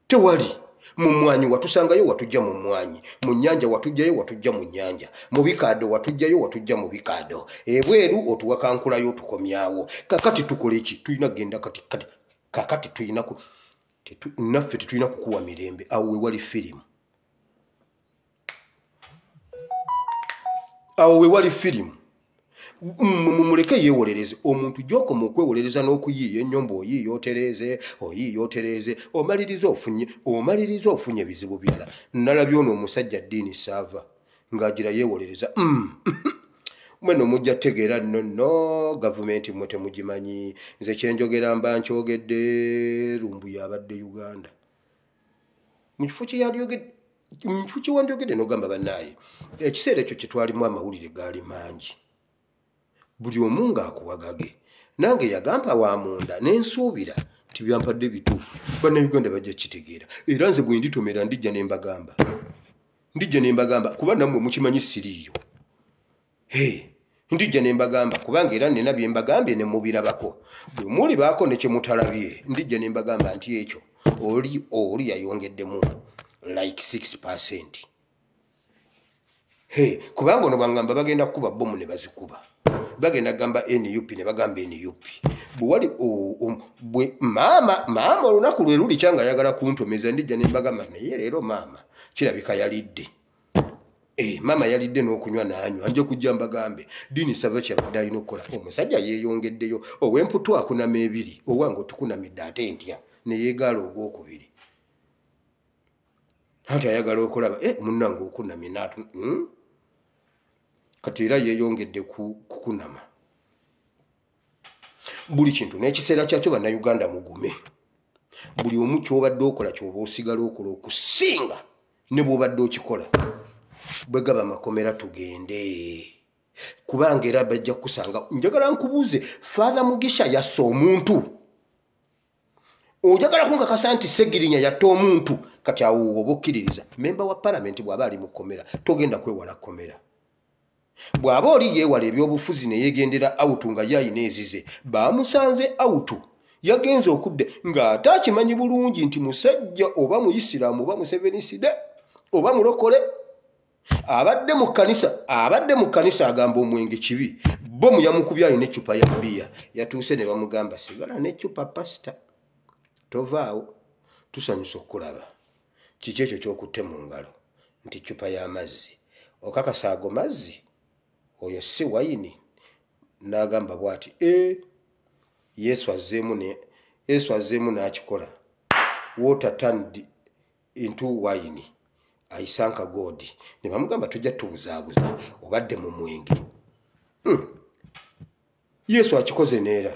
tewali mu mwanyi watusangayo watujja mu mwanyi mu nnyanja watujjayo watujja mu nnyanja mu bikaado watujjayo watujja mu bikaado ebweru otuwakankulayo tukomyawo kakati tukole ki tulina genda kakati tulina naffe tetulina kukuwa mirembe awo we wali firimu awo we wali firimu mumuleke yeewolereze omuntu gy'okoma okwewolereza n'okuyiiya ennyombo oyiiya otereeze omaliriza ofunye ebizibu birala nalabye ono omusajja ddiini saava ng'agira yeewolereza mweno mujja tegeera nno gavumenti mmwe temugimanyi nze kyenjogera mba nkyogedde lumbu yabadde Uganda mu kifo kye wandyogedde n'ogamba bannaaye ekiseera ekyo kye twalimu amawulire gaali mangi buli omu ng'akuwagage nange yagampa wa munda n'ensuubira nti byampadde bituufu bannayuganda bajja kitegeera era nze bwe nditomera ndijja ne mbagamba kuba nammwe mukimanyi siriiyo ndijja ne mbagamba kubanga era nina bye mbagambye ne mubirabako bwe muli baako ne kye mutalabye ndijja ne mbagamba nti ekyo oli yayongeddemu like 6%. Kubanga ono bangamba bagenda kuba bomu ne bazikuba bagenda gamba NUP ne bagamba NUP bwali mama olunaku lwe luli kyanga ayagala kuntomeza ndijja ne mbagamba naye leero mama kirabika yalidde mama yalidde n'okunywa n'anywa nje kujja mbagambe dini sava kyabadde alina okukola omusajja yeeyongeddeyo ow'emputu akunama ebiri owange otukunamidde ate ntya ne yeegaala ogwokubiri anti ayagala okulaba munnange okunamye naatu kati era yeeyongedde kukunama buli kintu n'ekiseera kyakyo bannayuganda mugume buli omu kyobadde okola kyoba osigala okola okusinga ne bw'obadde okikola bwe gaba amakomera tugende kubanga era bajja kusanga njagala nkubuuze Father Mugisha yassa omuntu ojagala kunkakasa nti Segirinya yatta omuntu kati awo oba okkiririza memba wa palamenti bw'aba ali mu kkomera togenda kwewala kkomera bw'aba oli yeewala ebyobufuzi ne yeegendera awutu nga yayina ezize bamusanze awutu yagenze okudde ng'ate akimanyi bulungi nti musajja oba muyisiraamu oba museveniside oba mulokole abadde mu kkanisa agamba omwenge kibi bo muyamukubye alina eccupa ya bbiya yatuuse ne bamugamba sigala n'eccupa pasita tovaawo tusanyusa okulaba kiki ekyo ky'okutte mu ngalo nti eccupa y'amazzi okakasa ago mazzi oyo si wayini n'agamba bw'ati Yesu azzeemu n'akikola water turned into wine ayisanka godi ne bamugamba tujja tubuzaabuza obadde mu mwenge Yesu akikoze neera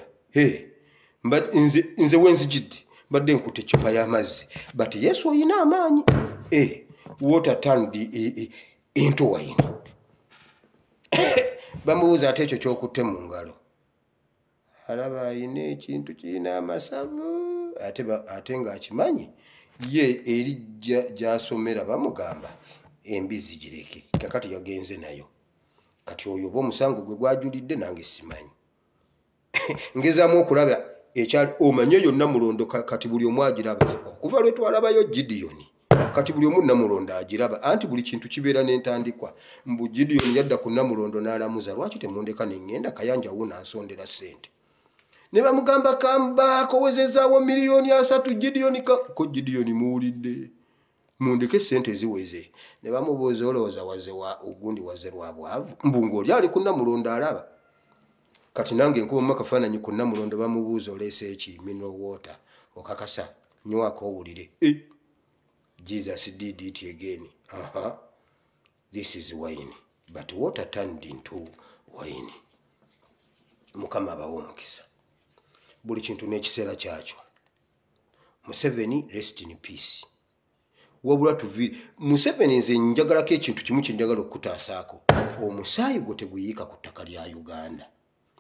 nze wenzijidde badde nkutte eccupa y'amazzi but Yesu oyina amaanyi water turned into wine bamubuuza ate ekyo ky'okutte mu ngalo alaba ayina ekintu kirina amasavu ate ng'akimanyi ye eri gy'asomera bamugamba embizi gireke kakati yagenze nayo kati oyo oba omusango gwe gwajulidde nange simanyi ngezaamu okulaba ekyali omanye yonna mulondo kati buli omu agiraba okuva lwe twalabayo Gideon kati buli omu namulondo agiraba anti buli kintu kibeera n'entandikwa mbu Gideon yadda ku namulondo n'alamuza lwaki temundeka ne ŋŋenda Kayanja wuuna ansondera ssente ne bamugamba kamba kowezezaawo $3 Gideon ko Gideon muwulidde mundeke ssente ziweze ne bamubuuza olowooza waze wa ogundi waze lwa bwavu mbu ng'oli ali ku namulondo alaba kati nange nkuba mu kafaananyi ku namulondo bamubuuza oleese eki mineral water okakasa nywako owulire Jesus did it again. This is wine. But water turned into wine. Mukama abawo omukisa. Buli kintu n'ekiseera kyakyo. Museveni rest in peace. Wabula tuvi Museveni nze njagalako ekintu kimu kye njagala okutaasaako. Omusaayi gwo teguyiika ku ttaka lya Uganda.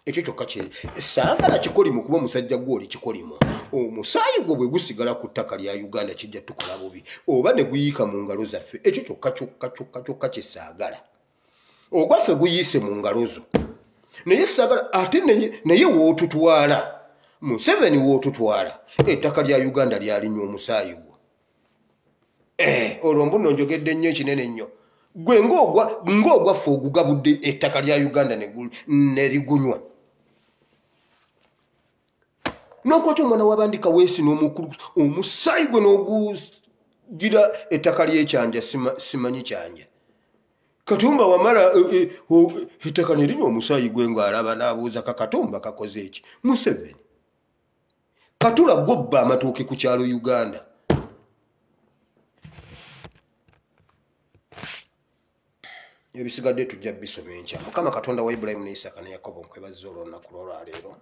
Ekyo kyokka kye saagala kikolimu kuba omusajja gw'oli kikolimu omusaayi gwo bwe gusigala ku ttaka lya Uganda kijja tukola bubi oba ne guyiika mu ngalo zaffe ekyo kyokka kye saagala ogwaffe guyiise mu ngalo zo naye saagala ate naye wootutwala Museveni wootutwala ettaka lya Uganda lyalinywa omusaayi gwo olwo mbuno njogedde nnyo ekinene nnyo gwe ng'ogwaffe ogugabudde ettaka lya Uganda ne ligunywa n'okwata omwana w'abandika weesi n'omukulu omusaayi gwe n'ogugira ettaka ly'ekyanja simanyi kyanja Katumba wamala ettaka ne linywa omusaayi gwe ng'alaba n'abuuza Katumba kakoze eki Museveni Katula gobba amatooke ku kyalo Uganda ebisigadde tujja bisoma enkya Mukama Katonda wa Ibrahim ne Isaka ne Yakobo nkwebaza olunaku lwaleero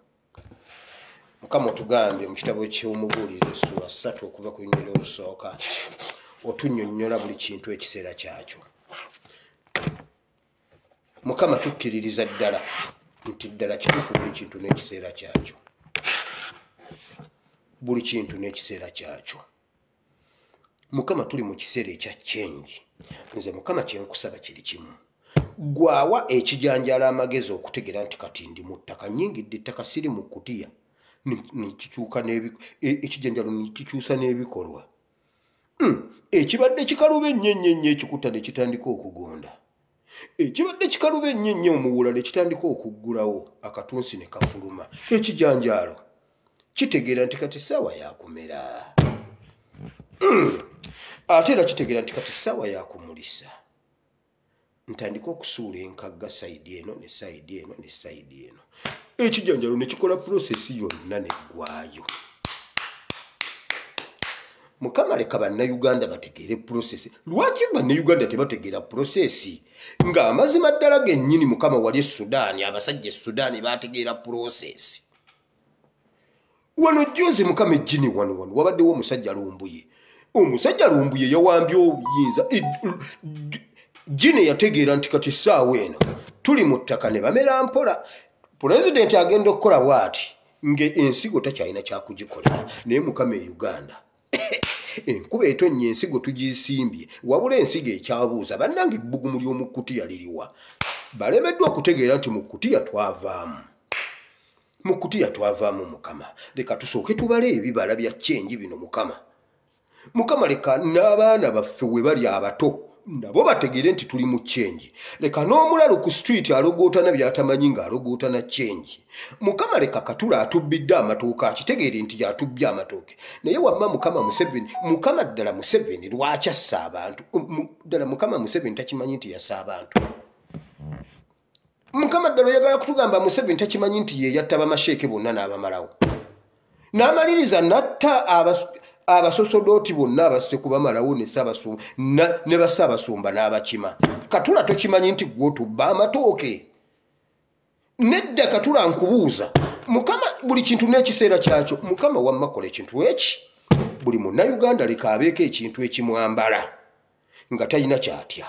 Mukama otugambye mu kitabo ky'omubuulizi ssuula 3 okuva ku lunyiriri olusooka otunnyonnyola buli kintu ekiseera kyakyo Mukama tukkiririza ddala nti ddala kituufu buli kintu n'ekiseera kyakyo buli kintu n'ekiseera kyakyo Mukama tuli mu kiseera ekya change nze Mukama kyenkusaba kiri kimu gwawa ekijanjala amagezi okutegeera nti kati ndi mu ttaka nnyingidde ettaka siri mu kutiya nikikyuka ekijanjalo nikikyusa n'ebikolwa ekibadde kikaluba ennyo ekikuta ne kitandika okugonda ekibadde kikaluba ennyo omuwula ne kitandika okuggulawo akatunsi ne kafuluma ekijanjalo kitegeera nti kati ssaawa yakumera ate era kitegeera nti kati ssaawa yakumulisa ntandika okusuula enkagga sayidi eno ne sayidi eno ne sayidi eno ekijanjalo ne kikola prosesi yonna neggwayo Mukama leka bannayuganda bategeere prosesi lwaki bannayuganda tebategeera prosesi ng'amazima ddala gennyini Mukama wali Sudaani abasajja Sudaani bategeera prosesi wano jjozi Mukama ejjini wano wabaddewo omusajja Lumbuye yawambye obuyinza jine yategeera nti kati ssaawa eno tuli mu ttaka ne bamera mpola pulezidenti agenda okukola bw'ati ng'ensigo takyalina kyakugikolera naye Mukama e Uganda enkuba etonnya ensigo tugisimbye wabula ensigo ekyabuuza bannange ebbugumu ly'omu kkutiya liriwa balemeddwa okutegeera nti mu kkutiya twavaamu Mukama leka tusooke tubale ebibala bya kyenji bino Mukama leka n'abaana baffe we bali abato nabo bategeere nti tuli mu kyenji leka n'omulalu ku street alogootana byatamanyi ng'alogootana kyenji Mukama leka Katula atubbidde amatooke akitegeere nti yatubbye amatooke naye wamma Mukama ddala Museveni lwaki assa abantu ddala Mukama Museveni takimanyi nti yassa abantu Mukama ddala oyagala kutugamba Museveni takimanyi nti ye yatta bamasheeke bonna n'abamalawo n'amaliriza natta abasosodooti bonna abasse kubamalawo ne bassaabasumba n'abakima Katula tokimanyi nti gw'otubba amatooke nedda Katula nkubuuza Mukama buli kintu n'ekiseera kyakyo Mukama wamma kola ekintu eki buli munnayuganda leka abeeko ekintu ekimwambala nga talina kyatya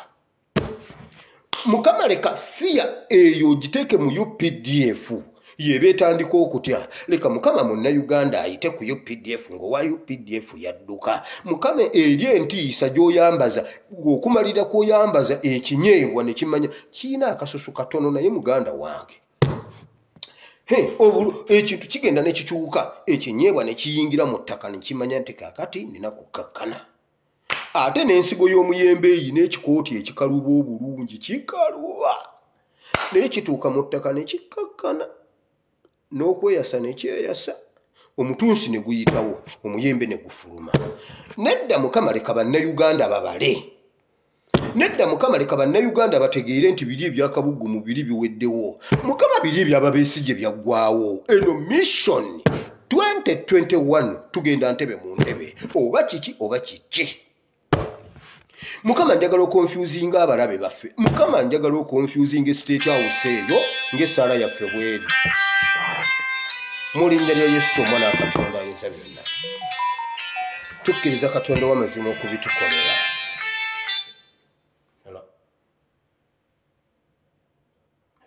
Mukama leka fiya eyo giteeke mu UPDF ye beetandika okutya leka mukama munnayuganda ayite ku UPDF ng'owa UPDF yadduka mukama eri entiisa gy'oyambaza okumalira kw'oyambaza ekinyeebwa ne kimanya kiina akasusu katono naye muganda wange ekintu kigenda ne kikyuka ekinyeebwa ne kiyingira mu ttaka ne kimanya nti kaakati nina kukkakkana ate n'ensigo y'omuyembe eyi n'ekikooti ekikaluba obulungi kikaluba naye kituuka mu ttaka ne kikkakkana n'okweyasa ne kyeyasa omutunsi ne guyitawo omuyembe ne gufuluma nedda mukama leka bannayuganda babale nedda mukama leka bannayuganda bategeere nti biri ebyakabugumu biri biweddewo mukama biri ebyababeesigye byaggwawo eno mission 2021 tugenda ntebe mu ntebe oba kiki oba kiki mukama njagala okonfusinga abalabe baffe mukama njagala okonfusinga state house eyo ng'essaala yaffe bweri mu linnya lya Yesu omwana wa Katonda ayinza byonna tukkiriza Katonda w'amazima okubitukolera.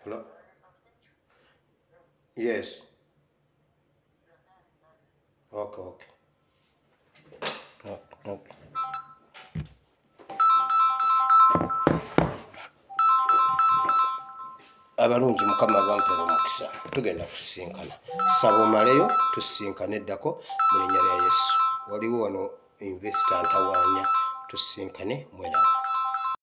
Hello? Yes. Okay. Okay. Abalungi mukama bampera omukisa tugenda kusisinkana saba omaleyo tusisinkane eddako mu linnya lya Yesu waliwo wano investor ntawaanya tusisinkane mwera